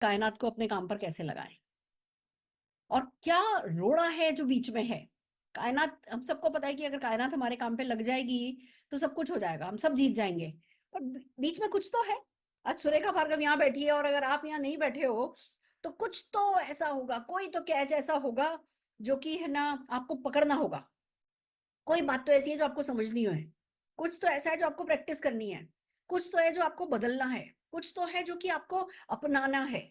कायनात को अपने काम पर कैसे लगाएं, और क्या रोड़ा है जो बीच में है। कायनात, हम सबको पता है कि अगर कायनात हमारे काम पे लग जाएगी तो सब कुछ हो जाएगा, हम सब जीत जाएंगे। पर बीच में कुछ तो है। आज सुरेखा भार्गव यहाँ बैठी है और अगर आप यहाँ नहीं बैठे हो तो कुछ तो ऐसा होगा, कोई तो कैच ऐसा होगा जो कि है ना, आपको पकड़ना होगा। कोई बात तो ऐसी है जो आपको समझनी है, कुछ तो ऐसा है जो आपको प्रैक्टिस करनी है, कुछ तो है जो आपको बदलना है, कुछ तो है जो कि आपको अपनाना है।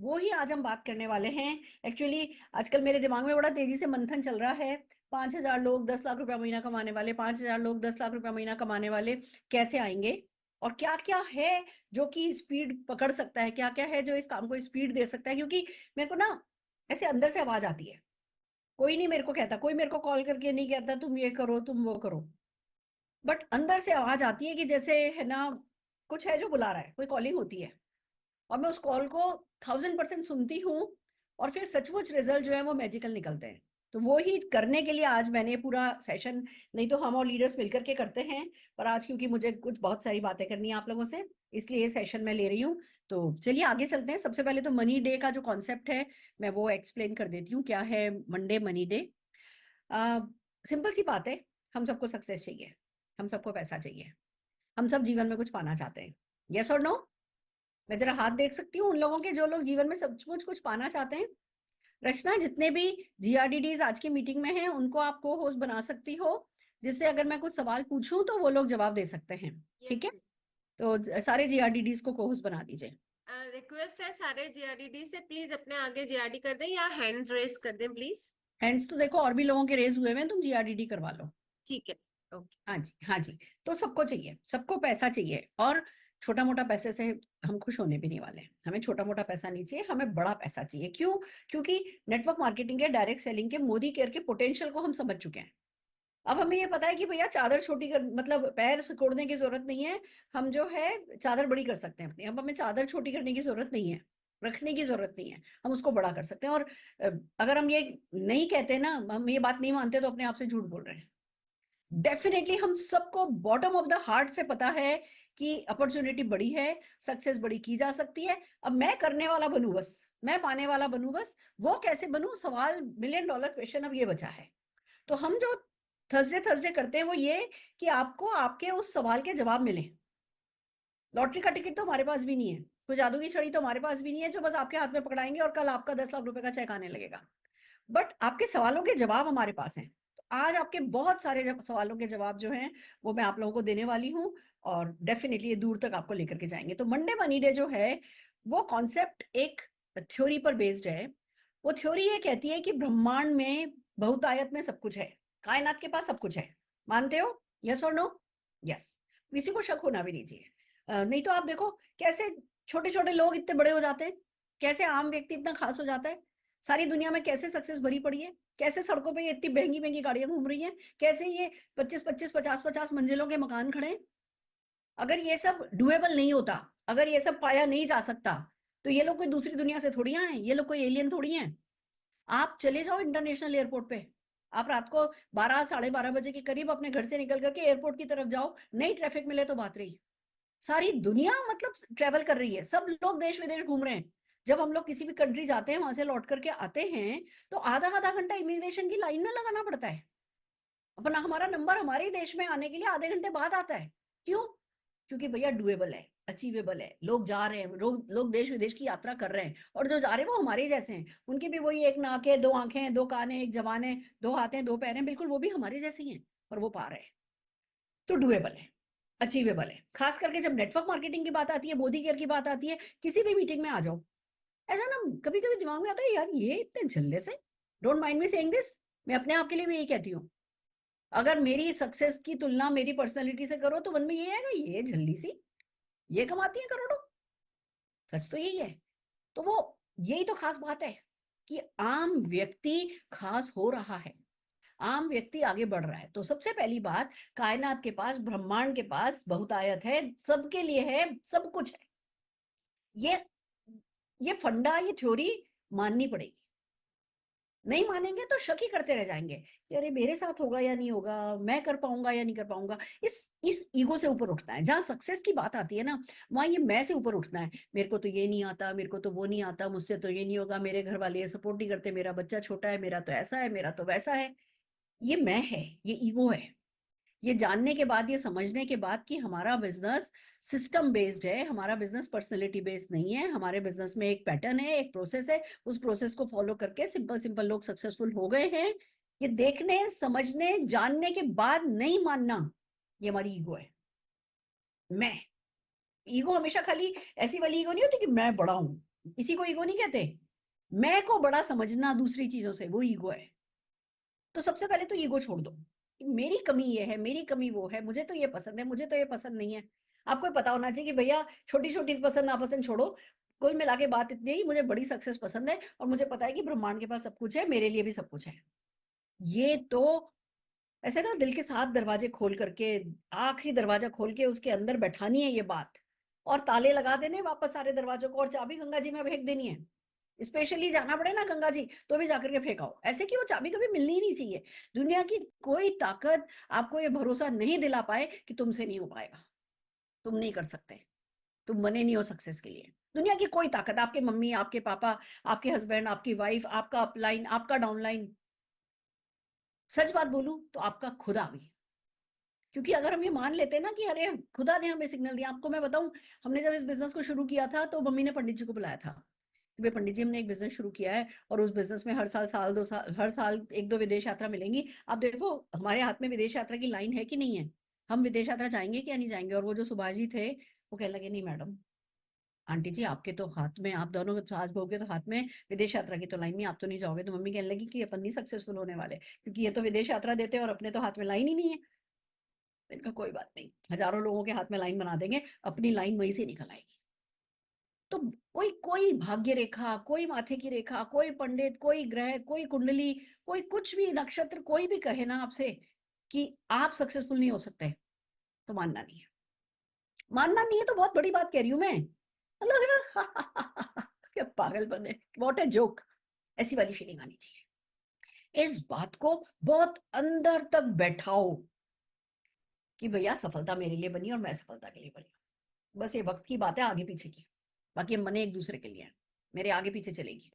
वो ही आज हम बात करने वाले हैं। एक्चुअली आजकल मेरे दिमाग में बड़ा तेजी से मंथन चल रहा है। 5,000 लोग 10 लाख रुपया महीना कमाने वाले, 5,000 लोग 10 लाख रुपया महीना कमाने वाले कैसे आएंगे, और क्या क्या है जो कि स्पीड पकड़ सकता है, क्या क्या है जो इस काम को स्पीड दे सकता है। क्योंकि मेरे को ना ऐसे अंदर से आवाज आती है, कोई नहीं मेरे को कहता, कोई मेरे को कॉल करके नहीं कहता तुम ये करो तुम वो करो, बट अंदर से आवाज आती है कि जैसे है ना, कुछ है जो बुला रहा है, कोई कॉलिंग होती है, और मैं उस कॉल को 1000% सुनती हूँ, और फिर सचमुच रिजल्ट जो है वो मैजिकल निकलते हैं। तो वो ही करने के लिए आज मैंने पूरा सेशन, नहीं तो हम और लीडर्स मिलकर के करते हैं, पर आज क्योंकि मुझे कुछ बहुत सारी बातें करनी है आप लोगों से, इसलिए ये सेशन मैं ले रही हूँ। तो चलिए आगे चलते हैं। सबसे पहले तो मनी डे का जो कॉन्सेप्ट है मैं वो एक्सप्लेन कर देती हूँ, क्या है मंडे मनी डे। सिंपल सी बात है, हम सबको सक्सेस चाहिए, हम सबको पैसा चाहिए, हम सब जीवन में कुछ पाना चाहते हैं। यस और नो? मैं जरा हाथ देख सकती हूँ उन लोगों के जो लोग जीवन में सचमुच कुछ पाना चाहते हैं। रचना, जितने भी जीआरडीडीज आज की मीटिंग में हैं उनको आप को होस्ट बना सकती हो, जिससे अगर मैं कुछ सवाल पूछूं तो वो लोग जवाब दे सकते हैं। ठीक है, यस। तो सारे जीआरडीडीज को को होस्ट बना दीजिए। रिक्वेस्ट है सारे जीआरडीडी से, प्लीज अपने आगे जीआरडी कर दें या हैंड रेस कर दें प्लीज। हैंड्स तो देखो और भी लोगों के रेज हुए हैं, तुम जीआरडीडी करवा लो। ठीक है। ओके। हाँ जी, हाँ जी। तो सबको चाहिए, सबको पैसा चाहिए, और छोटा मोटा पैसे से हम खुश होने भी नहीं वाले। हमें छोटा मोटा पैसा नहीं चाहिए, हमें बड़ा पैसा चाहिए। क्यों? क्योंकि नेटवर्क मार्केटिंग के, डायरेक्ट सेलिंग के, मोदी केयर के पोटेंशियल को हम समझ चुके हैं। अब हमें ये पता है कि भैया चादर छोटी कर, मतलब पैर सिकोड़ने की जरूरत नहीं है। हम जो है चादर बड़ी कर सकते हैं अपनी। अब हमें चादर छोटी करने की जरूरत नहीं है, रखने की जरूरत नहीं है, हम उसको बड़ा कर सकते हैं। और अगर हम ये नहीं कहते ना, हम ये बात नहीं मानते, तो अपने आप से झूठ बोल रहे हैं। डेफिनेटली हम सबको बॉटम ऑफ द हार्ट से पता है कि अपॉर्चुनिटी बड़ी है, सक्सेस बड़ी की जा सकती है। अब मैं करने वाला बनूं बस, मैं पाने वाला बनूं बस। वो कैसे बनूं, सवाल, मिलियन डॉलर क्वेश्चन अब ये बचा है। तो हम जो थर्सडे थर्सडे करते हैं वो ये कि आपको आपके उस सवाल के जवाब मिले। लॉटरी का टिकट तो हमारे पास भी नहीं है, कोई जादू की छड़ी तो हमारे पास भी नहीं है जो बस आपके हाथ में पकड़ाएंगे और कल आपका 10 लाख रुपए का चेक आने लगेगा। बट आपके सवालों के जवाब हमारे पास हैं। तो आज आपके बहुत सारे सवालों के जवाब जो हैं वो मैं आप लोगों को देने वाली हूँ, और डेफिनेटली ये दूर तक आपको लेकर के जाएंगे। तो मंडे मनी डे जो है वो कॉन्सेप्ट एक थ्योरी पर बेस्ड है। वो थ्योरी ये कहती है कि ब्रह्मांड में, बहुतायत में सब कुछ है, कायनात के पास सब कुछ है। मानते हो? यस और नो? यस। किसी को शक होना भी नहीं चाहिए। नहीं तो आप देखो कैसे छोटे छोटे लोग इतने बड़े हो जाते हैं, कैसे आम व्यक्ति इतना खास हो जाता है, सारी दुनिया में कैसे सक्सेस भरी पड़ी है, कैसे सड़कों पे ये इतनी महंगी महंगी गाड़ियां घूम रही हैं, कैसे ये 25-25 50-50 मंजिलों के मकान खड़े हैं। अगर ये सब डुएबल नहीं होता, अगर ये सब पाया नहीं जा सकता, तो ये लोग कोई दूसरी दुनिया से थोड़ी आए, ये लोग कोई एलियन थोड़ी हैं। आप चले जाओ इंटरनेशनल एयरपोर्ट पे, आप रात को 12 12:30 बजे के करीब अपने घर से निकल करके एयरपोर्ट की तरफ जाओ, नहीं ट्रैफिक मिले तो बात रही। सारी दुनिया मतलब ट्रेवल कर रही है, सब लोग देश विदेश घूम रहे हैं। जब हम लोग किसी भी कंट्री जाते हैं, वहां से लौट करके आते हैं, तो आधा आधा घंटा इमिग्रेशन की लाइन में लगाना पड़ता है। अपना हमारा नंबर हमारे ही देश में आने के लिए आधे घंटे बाद आता है। क्यों? क्योंकि भैया डुएबल है, अचीवेबल है, लोग जा रहे हैं, लोग देश विदेश की यात्रा कर रहे हैं, और जो जा रहे हैं वो हमारे ही जैसे हैं। उनकी भी वही एक नाक है, दो आंखें, दो कान है, एक जबान है, दो हाथ हैं, दो पैर हैं, बिल्कुल वो भी हमारे जैसे ही हैं, और वो पा रहे हैं। तो डुएबल है, अचीवेबल है। खास करके जब नेटवर्क मार्केटिंग की बात आती है, मोदी केयर की बात आती है, किसी भी मीटिंग में आ जाओ, ऐसा ना कभी कभी दिमाग में आता है, यार ये इतने झल्ले से, don't mind me saying this, मैं अपने आप के लिए भी यही कहती हूँ। अगर मेरी सक्सेस की तुलना मेरी पर्सनैलिटी से करो तो मन में ये आएगा, ये झल्ली सी, ये कमाती है करोड़ों। सच तो यही है। तो वो, यही तो खास बात है कि आम व्यक्ति खास हो रहा है, आम व्यक्ति आगे बढ़ रहा है। तो सबसे पहली बात, कायनात के पास, ब्रह्मांड के पास बहुतायत है, सबके लिए है, सब कुछ है। ये ये फंडा, ये थ्योरी माननी पड़ेगी। नहीं मानेंगे तो शक ही करते रह जाएंगे कि अरे मेरे साथ होगा या नहीं होगा, मैं कर पाऊंगा या नहीं कर पाऊंगा। इस ईगो से ऊपर उठना है। जहां सक्सेस की बात आती है ना, वहां ये मैं से ऊपर उठना है। मेरे को तो ये नहीं आता, मेरे को तो वो नहीं आता, मुझसे तो ये नहीं होगा, मेरे घर वाले ये सपोर्ट नहीं करते, मेरा बच्चा छोटा है, मेरा तो ऐसा है, मेरा तो वैसा है। ये मैं है, ये ईगो है। ये जानने के बाद, ये समझने के बाद कि हमारा बिजनेस सिस्टम बेस्ड है, हमारा बिजनेस पर्सनैलिटी बेस्ड नहीं है। हमारे बिजनेस में एक पैटर्न है, एक प्रोसेस है, उस प्रोसेस को फॉलो करके सिंपल सिंपल लोग सक्सेसफुल हो गए हैं। ये देखने, समझने, जानने के बाद नहीं मानना, ये हमारी ईगो है। मैं ईगो हमेशा खाली ऐसी वाली ईगो नहीं होती कि मैं बड़ा हूं, इसी को ईगो नहीं कहते। मैं को बड़ा समझना दूसरी चीजों से, वो ईगो है। तो सबसे पहले तो ईगो छोड़ दो। मेरी कमी ये है, मेरी कमी वो है, मुझे तो ये पसंद है, मुझे तो ये पसंद नहीं है। आपको पता होना चाहिए कि भैया छोटी छोटी पसंद नापसंद छोड़ो, कुल मिला के बात इतनी ही, मुझे बड़ी सक्सेस पसंद है और मुझे पता है कि ब्रह्मांड के पास सब कुछ है, मेरे लिए भी सब कुछ है। ये तो ऐसे ना दिल के 7 दरवाजे खोल करके, आखिरी दरवाजा खोल के उसके अंदर बैठानी है ये बात, और ताले लगा देने वापस सारे दरवाजों को, और चाबी गंगा जी में फेंक देनी है। स्पेशली जाना पड़े ना गंगा जी तो भी जाकर के फेंकाओ, ऐसे कि वो चाबी कभी मिलनी ही नहीं चाहिए। दुनिया की कोई ताकत आपको ये भरोसा नहीं दिला पाए कि तुमसे नहीं हो पाएगा, तुम नहीं कर सकते, तुम बने नहीं हो सक्सेस के लिए। दुनिया की कोई ताकत, आपके मम्मी, आपके पापा, आपके हस्बैंड, आपकी वाइफ, आपका अपलाइन, आपका डाउनलाइन, सच बात बोलूं तो आपका खुदा भी। क्योंकि अगर हम ये मान लेते हैं ना कि अरे खुदा ने हमें सिग्नल दिया। आपको मैं बताऊं, हमने जब इस बिजनेस को शुरू किया था तो मम्मी ने पंडित जी को बुलाया था कि भाई पंडित जी हमने एक बिजनेस शुरू किया है और उस बिजनेस में हर साल साल दो साल हर साल एक दो विदेश यात्रा मिलेंगी। आप देखो हमारे हाथ में विदेश यात्रा की लाइन है कि नहीं है, हम विदेश यात्रा जाएंगे क्या नहीं जाएंगे। और वो जो सुभाष जी थे वो कहने लगे नहीं मैडम, आंटी जी आपके तो हाथ में, आप दोनों सास बहू के तो हाथ में विदेश यात्रा की तो लाइन नहीं, आप तो नहीं जाओगे। तो मम्मी कहने लगी कि अपन नहीं सक्सेसफुल होने वाले, क्योंकि ये तो विदेश यात्रा देते हैं और अपने तो हाथ में लाइन ही नहीं है। इनका कोई बात नहीं, हजारों लोगों के हाथ में लाइन बना देंगे, अपनी लाइन वहीं से निकल आएगी। तो कोई कोई भाग्य रेखा, कोई माथे की रेखा, कोई पंडित, कोई ग्रह, कोई कुंडली, कोई कुछ भी नक्षत्र, कोई भी कहे ना आपसे कि आप सक्सेसफुल नहीं हो सकते, तो मानना नहीं है। मानना नहीं है तो बहुत बड़ी बात कह रही हूं मैं, मतलब क्या पागलपन है, व्हाट अ जोक। ऐसी वाली फीलिंग आनी चाहिए। इस बात को बहुत अंदर तक बैठाओ कि भैया सफलता मेरे लिए बनी और मैं सफलता के लिए बनी। बस ये वक्त की बात है आगे पीछे की, बाकी हम बने एक दूसरे के लिए हैं, मेरे आगे पीछे चलेगी।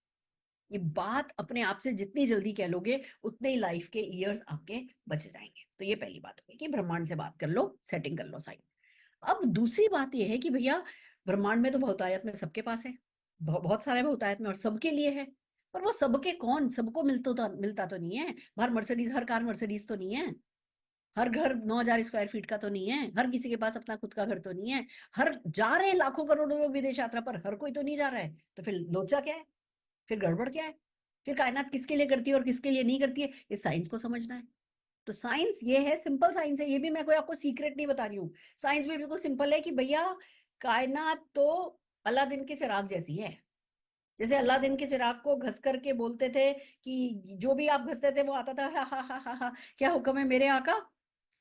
ये बात अपने आप से जितनी जल्दी कह लोगे उतने ही लाइफ के ईयर्स आपके बच जाएंगे। तो ये पहली बात होगी कि ब्रह्मांड से बात कर लो, सेटिंग कर लो साइन। अब दूसरी बात ये है कि भैया ब्रह्मांड में तो बहुतायत में सबके पास है, बहुत सारे बहुतायत में और सबके लिए है। पर वो सबके कौन, सबको मिलता तो नहीं है। हर मर्सिडीज, हर कार मर्सिडीज तो नहीं है। हर घर 9,000 स्क्वायर फीट का तो नहीं है। हर किसी के पास अपना खुद का घर तो नहीं है। हर जा रहे हैं लाखों करोड़ों लोग विदेश यात्रा पर, हर कोई तो नहीं जा रहा है। तो फिर लोचा क्या है, फिर गड़बड़ क्या है, फिर कायनात किसके लिए करती है और किसके लिए नहीं करती है, ये साइंस को समझना है। तो साइंस ये है, सिंपल साइंस है, ये भी मैं कोई आपको सीक्रेट नहीं बता रही हूँ। साइंस भी बिल्कुल सिंपल है कि भैया कायनात तो अलादीन के चिराग जैसी है। जैसे अलादीन के चिराग को घस करके बोलते थे कि जो भी आप घसते थे वो आता था, हा हा हा हा हा, क्या हुक्म है मेरे आका,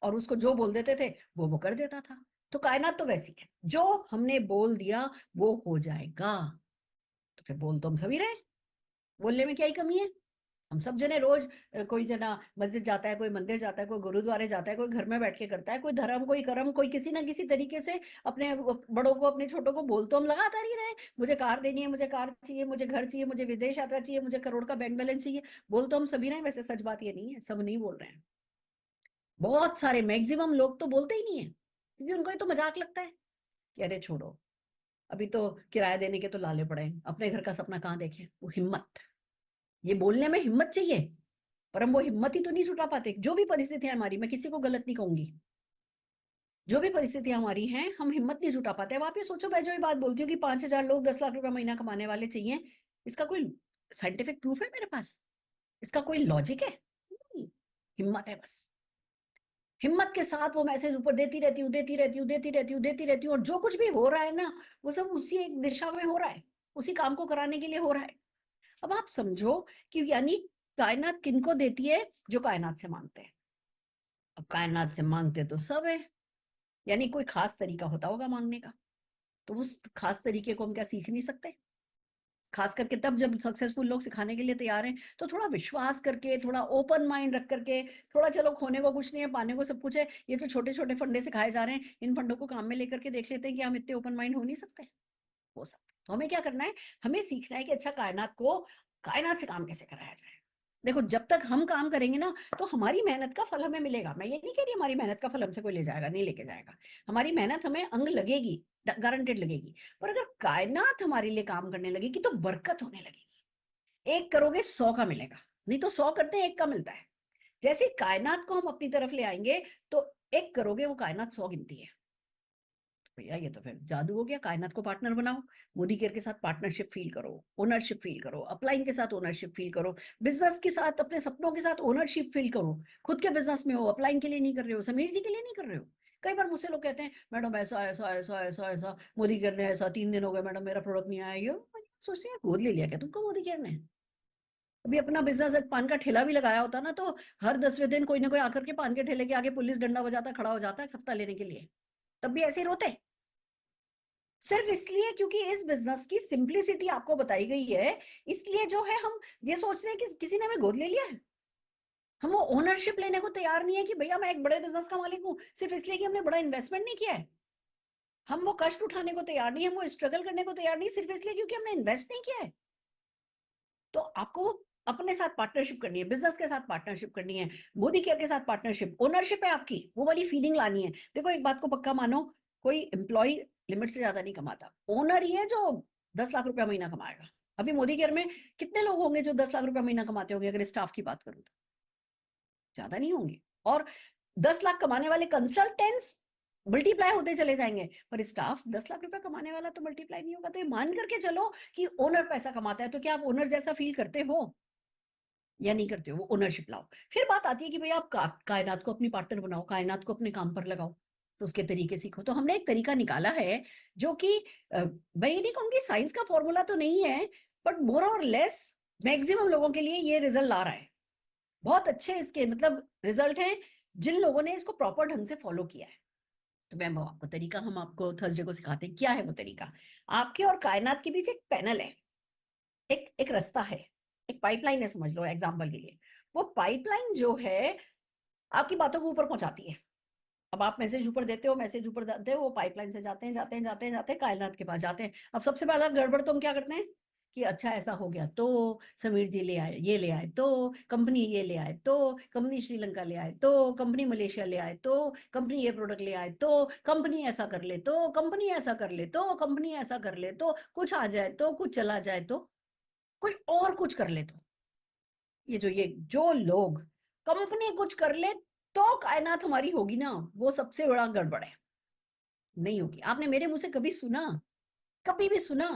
और उसको जो बोल देते थे वो कर देता था। तो कायनात तो वैसी है, जो हमने बोल दिया वो हो जाएगा। तो फिर बोल तो हम सभी रहे, बोलने में क्या ही कमी है। हम सब जने रोज कोई जना मस्जिद जाता है, कोई मंदिर जाता है, कोई गुरुद्वारे जाता है, कोई घर में बैठ के करता है, कोई धर्म, कोई कर्म, कोई किसी ना किसी तरीके से अपने बड़ों को, अपने छोटों को बोल तो हम लगातार ही रहे। मुझे कार देनी है, मुझे कार चाहिए, मुझे घर चाहिए, मुझे विदेश यात्रा चाहिए, मुझे करोड़ का बैंक बैलेंस चाहिए। बोल तो हम सभी रहे। वैसे सच बात ये नहीं है, सब नहीं बोल रहे हैं। बहुत सारे मैक्सिमम लोग तो बोलते ही नहीं है, क्योंकि उनको ये तो मजाक लगता है कि अरे छोड़ो, अभी तो किराया देने के तो लाले पड़े हैं, अपने घर का सपना कहाँ देखें। वो हिम्मत, ये बोलने में हिम्मत चाहिए, पर हम वो हिम्मत ही तो नहीं जुटा पाते। जो भी परिस्थितियां हमारी, मैं किसी को गलत नहीं कहूंगी, जो भी परिस्थितियां हमारी हैं हम हिम्मत नहीं जुटा पाते। अब आप ये सोचो, मैं जो ये बात बोलती हूँ कि 5,000 लोग 10 लाख रुपया महीना कमाने वाले चाहिए, इसका कोई साइंटिफिक प्रूफ है मेरे पास, इसका कोई लॉजिक है? नहीं। हिम्मत है बस। हिम्मत के साथ वो मैसेज ऊपर देती रहती हूँ, देती रहती हूँ, देती रहती हूँ, देती रहती हूँ, और जो कुछ भी हो रहा है ना, वो सब उसी एक दिशा में हो रहा है, उसी काम को कराने के लिए हो रहा है। अब आप समझो कि यानी कायनात किनको देती है, जो कायनात से मांगते हैं। अब कायनात से मांगते तो सब है, यानी कोई खास तरीका होता होगा मांगने का, तो उस खास तरीके को हम क्या सीख नहीं सकते? खास करके तब जब सक्सेसफुल लोग सिखाने के लिए तैयार हैं, तो थोड़ा विश्वास करके, थोड़ा ओपन माइंड रख करके, थोड़ा चलो खोने को कुछ नहीं है, पाने को सब कुछ है, ये जो छोटे छोटे फंडे सिखाए जा रहे हैं, इन फंडों को काम में लेकर के देख लेते हैं कि हम इतने ओपन माइंड हो नहीं सकते, हो सकते। तो हमें क्या करना है, हमें सीखना है कि अच्छा कायनात से काम कैसे कराया जाए। देखो जब तक हम काम करेंगे ना, तो हमारी मेहनत का फल हमें मिलेगा। मैं ये नहीं कह रही हमारी मेहनत का फल हमसे कोई ले जाएगा, नहीं लेके जाएगा। हमारी मेहनत हमें अंग लगेगी, गारंटेड लगेगी। पर अगर कायनात हमारे लिए काम करने लगेगी तो बरकत होने लगेगी। एक करोगे 100 का मिलेगा, नहीं तो 100 करते हैं 1 का मिलता है। जैसे कायनात को हम अपनी तरफ ले आएंगे, तो 1 करोगे वो कायनात 100 गिनती है। भैया ये तो फिर जादू हो गया। कायनात को पार्टनर बनाओ, मोदी केयर के साथ पार्टनरशिप फील करो, ओनरशिप फील करो, अपलाइन के साथ ओनरशिप फील करो, बिजनेस के साथ, अपने सपनों के साथ ओनरशिप फील करो। खुद के बिजनेस में हो, अपलाइन के लिए नहीं कर रहे हो, समीर जी के लिए नहीं कर रहे हो। कई बार मुझसे लोग कहते हैं मैडम ऐसा ऐसा ऐसा ऐसा ऐसा, मोदी केयर ने ऐसा, 3 दिन हो गए मैडम मेरा प्रोडक्ट नहीं आया। ये सोचते हैं गोद ले लिया क्या तुमको मोदी केयर ने? अभी अपना बिजनेस पान का ठेला भी लगाया होता ना, तो हर 10वें दिन कोई ना कोई आकर के पान के ठेले के आगे पुलिस डंडा बजाता खड़ा हो जाता है हफ्ता लेने के लिए, तब भी ऐसे ही रोते। सिर्फ इसलिए क्योंकि इस बिजनेस की सिंप्लिसिटी आपको बताई गई है, इसलिए जो है हम ये सोचते हैं कि किसी ने हमें गोद ले लिया है। हम वो ओनरशिप लेने को तैयार नहीं है कि भैया मैं एक बड़े बिजनेस का मालिक हूं, सिर्फ इसलिए कि हमने बड़ा इन्वेस्टमेंट नहीं किया है। हम वो कष्ट उठाने को तैयार नहीं है, हम वो स्ट्रगल करने को तैयार नहीं, सिर्फ इसलिए क्योंकि हमने इन्वेस्ट नहीं किया है। तो आपको अपने साथ पार्टनरशिप करनी है, बिजनेस के साथ पार्टनरशिप करनी है, मोदी केयर के साथ पार्टनरशिप, ओनरशिप है आपकी, वो वाली फीलिंग लानी है। देखो एक बात को पक्का मानो, कोई एम्प्लॉय लिमिट से ज्यादा नहीं कमाता, ओनर ही है जो 10 लाख रुपया महीना कमाएगा। अभी मोदी केयर में कितने लोग होंगे जो 10 लाख रुपया महीना कमाते होंगे? अगर स्टाफ की बात करूं तो ज्यादा नहीं होंगे। और 10 लाख कमाने वाले कंसल्टेंट्स मल्टीप्लाई होते चले जाएंगे, पर स्टाफ 10 लाख रुपया कमाने वाला तो मल्टीप्लाई नहीं होगा। तो ये मान करके चलो कि ओनर पैसा कमाता है, तो क्या आप ओनर जैसा फील करते हो या नहीं करते हो? वो ओनरशिप लाओ। फिर बात आती है कि भाई आप कायनात को अपनी पार्टनर बनाओ, कायनात को अपने काम पर लगाओ, तो उसके तरीके सीखो। तो हमने एक तरीका निकाला है जो कि मैं ये नहीं कहूंगी साइंस का फॉर्मूला तो नहीं है, बट मोर और लेस मैक्सिमम लोगों के लिए ये रिजल्ट ला रहा है। बहुत अच्छे इसके मतलब रिजल्ट हैं जिन लोगों ने इसको प्रॉपर ढंग से फॉलो किया है। तो मैम आपको तरीका हम आपको थर्सडे को सिखाते हैं। क्या है वो तरीका? आपके और कायनात के बीच एक पैनल है, एक एक रास्ता है, एक पाइपलाइन है, समझ लो एग्जाम्पल के लिए। वो पाइपलाइन जो है आपकी बातों को ऊपर पहुंचाती है। अब आप मैसेज ऊपर देते हो, मैसेज ऊपर देते हो, वो पाइपलाइन से जाते हैं जाते हैं जाते हैं जाते हैं कायनात के पास जाते हैं। अब सबसे पहला गड़बड़ तो हम क्या करते हैं कि अच्छा ऐसा हो गया तो समीर जी ले आए, ये ले आए तो कंपनी, ये ले आए तो कंपनी, श्रीलंका ले आए तो कंपनी, मलेशिया ले आए तो कंपनी, ये प्रोडक्ट ले आए तो कंपनी, ऐसा कर ले तो कंपनी, ऐसा कर ले तो कंपनी, ऐसा कर ले तो कुछ आ जाए तो कुछ चला जाए तो कोई और कुछ कर ले तो। ये जो लोग कंपनी कुछ कर ले तो कायनात हमारी होगी ना, वो सबसे बड़ा गड़बड़ है। नहीं होगी। आपने मेरे मुंह से कभी सुना, कभी भी सुना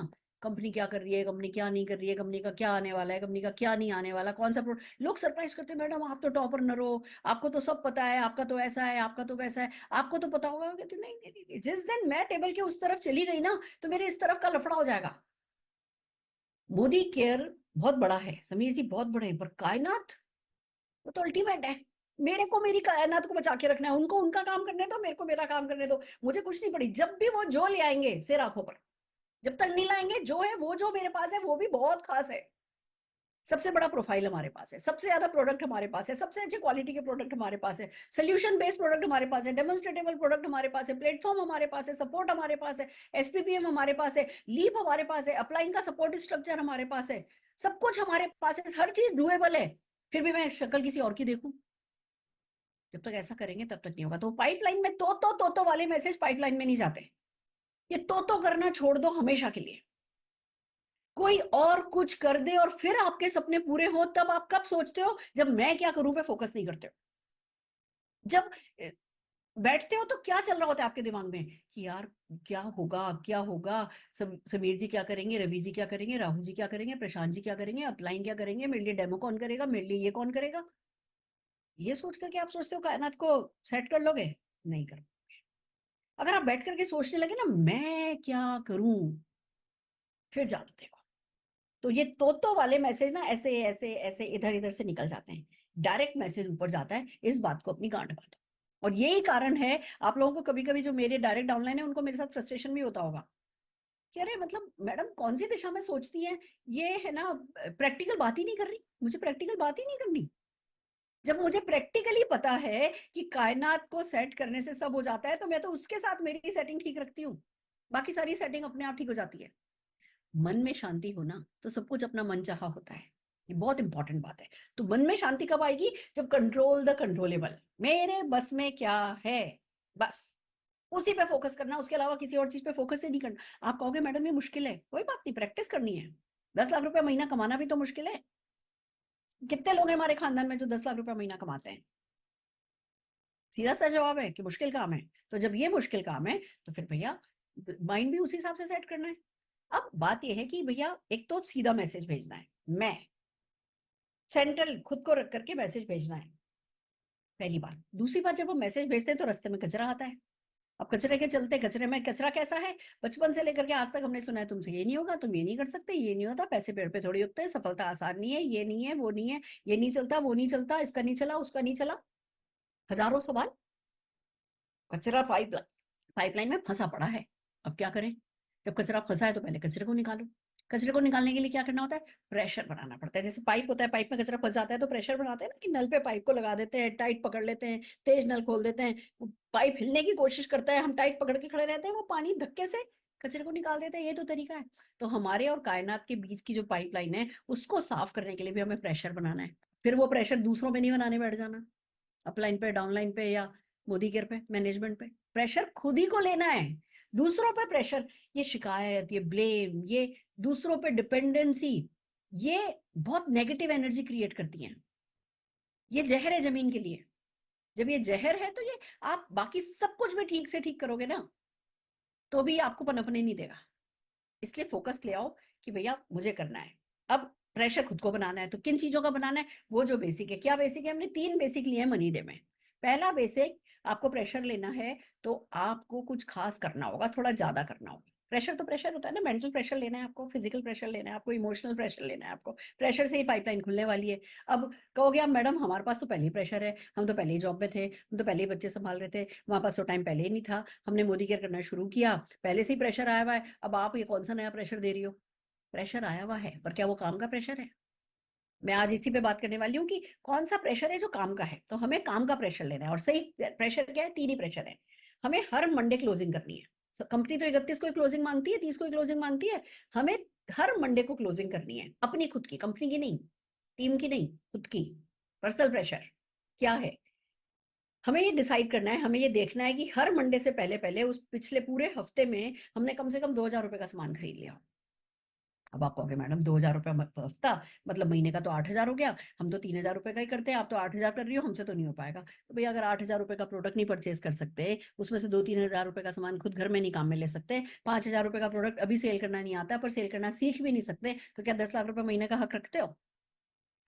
कंपनी क्या कर रही है, कंपनी क्या नहीं कर रही है, कंपनी का क्या आने वाला है, कंपनी का क्या नहीं आने वाला, कौन सा प्रोडक्ट? लोग सरप्राइज करते हैं मैडम आप तो टॉपर न रहो, आपको तो सब पता है, आपका तो ऐसा है, आपका तो वैसा है, आपको तो पता होगा। कहते नहीं, नहीं, नहीं, जिस दिन मैं टेबल के उस तरफ चली गई ना, तो मेरे इस तरफ का लफड़ा हो जाएगा। मोदी केयर बहुत बड़ा है समीर जी, बहुत बड़े हैं, पर कायनात वो तो अल्टीमेट है। मेरे को मेरी कायनात को बचा के रखना है, उनको उनका काम करने दो, मेरे को मेरा काम करने दो। मुझे कुछ नहीं पड़ी, जब भी वो जो ले आएंगे सिर आंखों पर, जब तक नहीं लाएंगे जो है वो, जो मेरे पास है वो भी बहुत खास है। सबसे बड़ा प्रोफाइल हमारे पास है, सबसे ज्यादा प्रोडक्ट हमारे पास है, सबसे अच्छे क्वालिटी के प्रोडक्ट हमारे पास है, सोल्यूशन बेस्ड प्रोडक्ट हमारे पास है, डेमोन्स्ट्रेटेबल प्रोडक्ट हमारे पास है, प्लेटफॉर्म हमारे पास है, सपोर्ट हमारे पास है, एसपीपीएम हमारे पास है, लीप हमारे पास है, अपलाइन का सपोर्ट स्ट्रक्चर हमारे पास है, सब कुछ हमारे पास है, हर चीज डुएबल है। फिर भी मैं शक्ल किसी और की देखूं? जब तक ऐसा करेंगे तब तक नहीं होगा। तो पाइपलाइन में तो वाले मैसेज पाइपलाइन में नहीं जाते। ये तो करना छोड़ दो हमेशा के लिए। कोई और कुछ कर दे और फिर आपके सपने पूरे हो, तब आप कब सोचते हो? जब मैं क्या करूं पे फोकस नहीं करते हो। जब बैठते हो तो क्या चल रहा होता है आपके दिमाग में कि यार क्या होगा, क्या होगा, समीर जी क्या करेंगे, रवि जी क्या करेंगे, राहुल जी क्या करेंगे, प्रशांत जी क्या करेंगे, अपलाइन क्या करेंगे, मेरे लिए डेमो कौन करेगा, मेरे लिए ये कौन करेगा। ये सोच करके आप सोचते हो कायनात को सेट कर लोगे? नहीं कर। अगर आप बैठ करके सोचने लगे ना मैं क्या करूं, फिर जादू देखो। तो ये तो वाले मैसेज ना ऐसे ऐसे ऐसे इधर इधर से निकल जाते हैं, डायरेक्ट मैसेज ऊपर जाता है। इस बात को अपनी गांठ बांधो। और यही कारण है आप लोगों को कभी कभी जो मेरे डायरेक्ट डाउनलाइन है उनको मेरे साथ फ्रस्ट्रेशन भी होता होगा कि अरे मतलब मैडम कौन सी दिशा में सोचती है, ये है ना, प्रैक्टिकल बात ही नहीं कर रही, मुझे प्रैक्टिकल बात ही नहीं करनी। जब मुझे प्रैक्टिकली पता है कि कायनात को सेट करने से सब हो जाता है, तो मैं तो उसके साथ मेरी सेटिंग ठीक रखती हूँ, बाकी सारी सेटिंग अपने आप ठीक हो जाती है। मन में शांति हो ना, तो सब कुछ अपना मन चाहा होता है। ये बहुत इंपॉर्टेंट बात है। तो मन में शांति कब आएगी? जब कंट्रोल द कंट्रोलेबल, मेरे बस में क्या है, बस उसी पे फोकस करना, उसके अलावा किसी और चीज पे फोकस ही नहीं करना। आप कहोगे मैडम ये मुश्किल है, कोई बात नहीं, प्रैक्टिस करनी है। 10 लाख रुपया महीना कमाना भी तो मुश्किल है। कितने लोग हैं हमारे खानदान में जो 10 लाख रुपया महीना कमाते हैं? सीधा सा जवाब है कि मुश्किल काम है। तो जब ये मुश्किल काम है, तो फिर भैया माइंड भी उसी हिसाब से सेट करना है। अब बात यह है कि भैया एक तो सीधा मैसेज भेजना है, मैं सेंट्रल खुद को रख करके मैसेज भेजना है, पहली बात। दूसरी बात, जब वो मैसेज भेजते हैं तो रास्ते में कचरा आता है। अब कचरे के चलते, कचरे में कचरा कैसा है, बचपन से लेकर के आज तक हमने सुना है तुमसे ये नहीं होगा, तुम ये नहीं कर सकते, ये नहीं होता, पैसे पेड़ पे थोड़ी उगते हैं, सफलता आसान नहीं है, ये नहीं है, वो नहीं है, ये नहीं चलता, वो नहीं चलता, इसका नहीं चला, उसका नहीं चला, हजारों सवाल। कचरा पाइपलाइन में फंसा पड़ा है। अब क्या करें? जब कचरा फंसा है तो पहले कचरे को निकालो। कचरे को निकालने के लिए क्या करना होता है? प्रेशर बनाना पड़ता है। जैसे पाइप होता है, पाइप में कचरा फंस जाता है तो प्रेशर बनाते हैं ना, कि नल पे पाइप को लगा देते हैं, टाइट पकड़ लेते हैं, तेज नल खोल देते हैं, वो पाइप हिलने की कोशिश करता है, हम टाइट पकड़ के खड़े रहते हैं, वो पानी धक्के से कचरे को निकाल देते हैं। ये तो तरीका है। तो हमारे और कायनात के बीच की जो पाइपलाइन है, उसको साफ करने के लिए भी हमें प्रेशर बनाना है। फिर वो प्रेशर दूसरों पे नहीं बनाने बैठ जाना, अपलाइन पे, डाउनलाइन पे, या मोदी केयर पे, मैनेजमेंट पे। प्रेशर खुद ही को लेना है। दूसरों पे प्रेशर, ये शिकायत, ये ब्लेम, ये दूसरों पे डिपेंडेंसी, ये बहुत नेगेटिव एनर्जी क्रिएट करती हैं। ये जहर है जमीन के लिए। जब ये जहर है तो ये, आप बाकी सब कुछ भी ठीक से ठीक करोगे ना, तो भी आपको पनपने नहीं देगा। इसलिए फोकस ले आओ कि भैया मुझे करना है। अब प्रेशर खुद को बनाना है, तो किन चीजों का बनाना है? वो जो बेसिक है। क्या बेसिक है? हमने 3 बेसिक लिए हैं मनी डे में। पहला बेसिक, आपको प्रेशर लेना है तो आपको कुछ खास करना होगा, थोड़ा ज्यादा करना होगा। प्रेशर तो प्रेशर होता है ना, मेंटल प्रेशर लेना है आपको, फिजिकल प्रेशर लेना है आपको, इमोशनल प्रेशर लेना है आपको। प्रेशर से ही पाइपलाइन खुलने वाली है। अब कहोगे आप मैडम हमारे पास तो पहले ही प्रेशर है, हम तो पहले ही जॉब में थे, हम तो पहले ही बच्चे संभाल रहे थे, हमारे पास तो टाइम पहले ही नहीं था, हमने मोदी केयर करना शुरू किया, पहले से ही प्रेशर आया हुआ है, अब आप ये कौन सा नया प्रेशर दे रही हो? प्रेशर आया हुआ है, पर क्या वो काम का प्रेशर है? मैं आज इसी पे बात करने वाली हूँ कि कौन सा प्रेशर है जो काम का है। तो हमें काम का प्रेशर लेना है। और सही प्रेशर क्या है? 3 ही प्रेशर है। हमें हर मंडे क्लोजिंग करनी है। कंपनी तो 31 को क्लोजिंग मांगती है, 30 को क्लोजिंग मांगती है। हमें हर मंडे को क्लोजिंग करनी है, अपनी खुद की, कंपनी की नहीं, टीम की नहीं, खुद की। पर्सनल प्रेशर क्या है? हमें ये डिसाइड करना है, हमें ये देखना है कि हर मंडे से पहले पहले उस पिछले पूरे हफ्ते में हमने कम से कम 2,000 रुपए का सामान खरीद लिया। अब आप कहोगे मैडम 2,000 रुपया हफ्ता, मतलब महीने का तो 8,000 हो गया, हम तो 3,000 रुपए का ही करते हैं, आप तो 8,000 कर रही हो, हमसे तो नहीं हो पाएगा। तो भैया अगर 8,000 रुपए का प्रोडक्ट नहीं परचेज कर सकते, उसमें से 2-3 हजार रुपए का सामान खुद घर में नहीं काम में ले सकते, 5,000 रुपए का प्रोडक्ट अभी सेल करना नहीं आता, पर सेल करना सीख भी नहीं सकते, तो क्या 10 लाख रुपए महीने का हक रखते हो?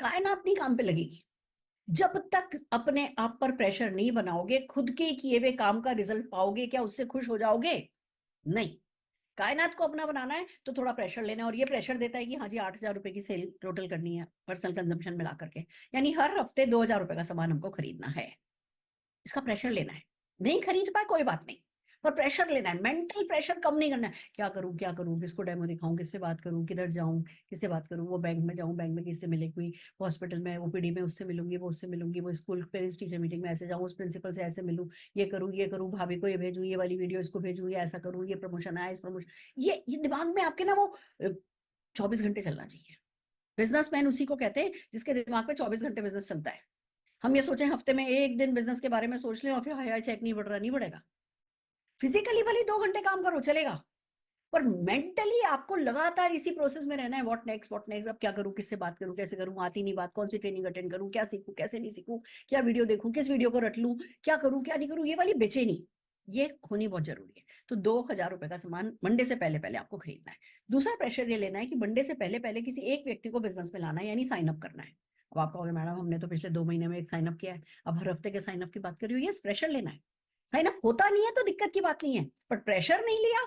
कायनात नहीं काम पे लगेगी। जब तक अपने आप पर प्रेशर नहीं बनाओगे, खुद के किए हुए काम का रिजल्ट पाओगे, क्या उससे खुश हो जाओगे? नहीं। कायनात को अपना बनाना है तो थोड़ा प्रेशर लेना है, और ये प्रेशर देता है कि हाँ जी 8,000 रुपए की सेल टोटल करनी है पर्सनल कंजम्पशन मिला करके, यानी हर हफ्ते 2,000 रुपए का सामान हमको खरीदना है। इसका प्रेशर लेना है। नहीं खरीद पाए कोई बात नहीं, पर प्रेशर लेना है। मेंटल प्रेशर कम नहीं करना है। क्या करूं, क्या करूं, किसको डेमो दिखाऊं, किससे बात करूं, किधर जाऊं, किससे बात करूं, वो बैंक में जाऊं, बैंक में किससे मिले, कोई हॉस्पिटल में ओपीडी में उससे मिलूंगी, वो उससे मिलूंगी, वो स्कूल पेरेंट्स टीचर मीटिंग में ऐसे जाऊं, उस प्रिंसिपल से ऐसे मिलूं, ये करूं, भाभी को ये भेजूं, ये वाली वीडियो इसको भेजूं, ये ऐसा करूं, ये प्रमोशन आया, इस प्रमोशन, ये दिमाग में आपके ना वो 24 घंटे चलना चाहिए। बिजनेसमैन उसी को कहते हैं जिसके दिमाग में 24 घंटे बिजनेस चलता है। हम ये सोचें हफ्ते में एक दिन बिजनेस के बारे में सोच लें और फिर हाय हाय चेक नहीं बढ़ रहा, नहीं बढ़ेगा। फिजिकली भले 2 घंटे काम करो चलेगा, पर मेंटली आपको लगातार इसी प्रोसेस में रहना है। व्हाट नेक्स्ट, व्हाट नेक्स्ट, अब क्या करूं, किससे बात करूं, कैसे करूं, आती नहीं बात, कौन सी ट्रेनिंग अटेंड करूं, क्या सीखूं, कैसे नहीं सीखूं, क्या वीडियो देखूं, किस वीडियो को रट लूं, क्या करूं, क्या नहीं करूं, ये वाली बेचैनी, ये होनी बहुत जरूरी है। तो 2,000 रुपए का सामान मंडे से पहले पहले आपको खरीदना है। दूसरा प्रेशर ये लेना है कि मंडे से पहले पहले किसी एक व्यक्ति को बिजनेस में लाना है, यानी साइन अप करना है। अब आप कहोगे मैडम हमने तो पिछले 2 महीने में एक साइन अप किया है, अब हर हफ्ते के साइन अप की बात कर रही हो। ये प्रेशर लेना है। साइन अप होता नहीं है तो दिक्कत की बात नहीं है, पर प्रेशर नहीं लिया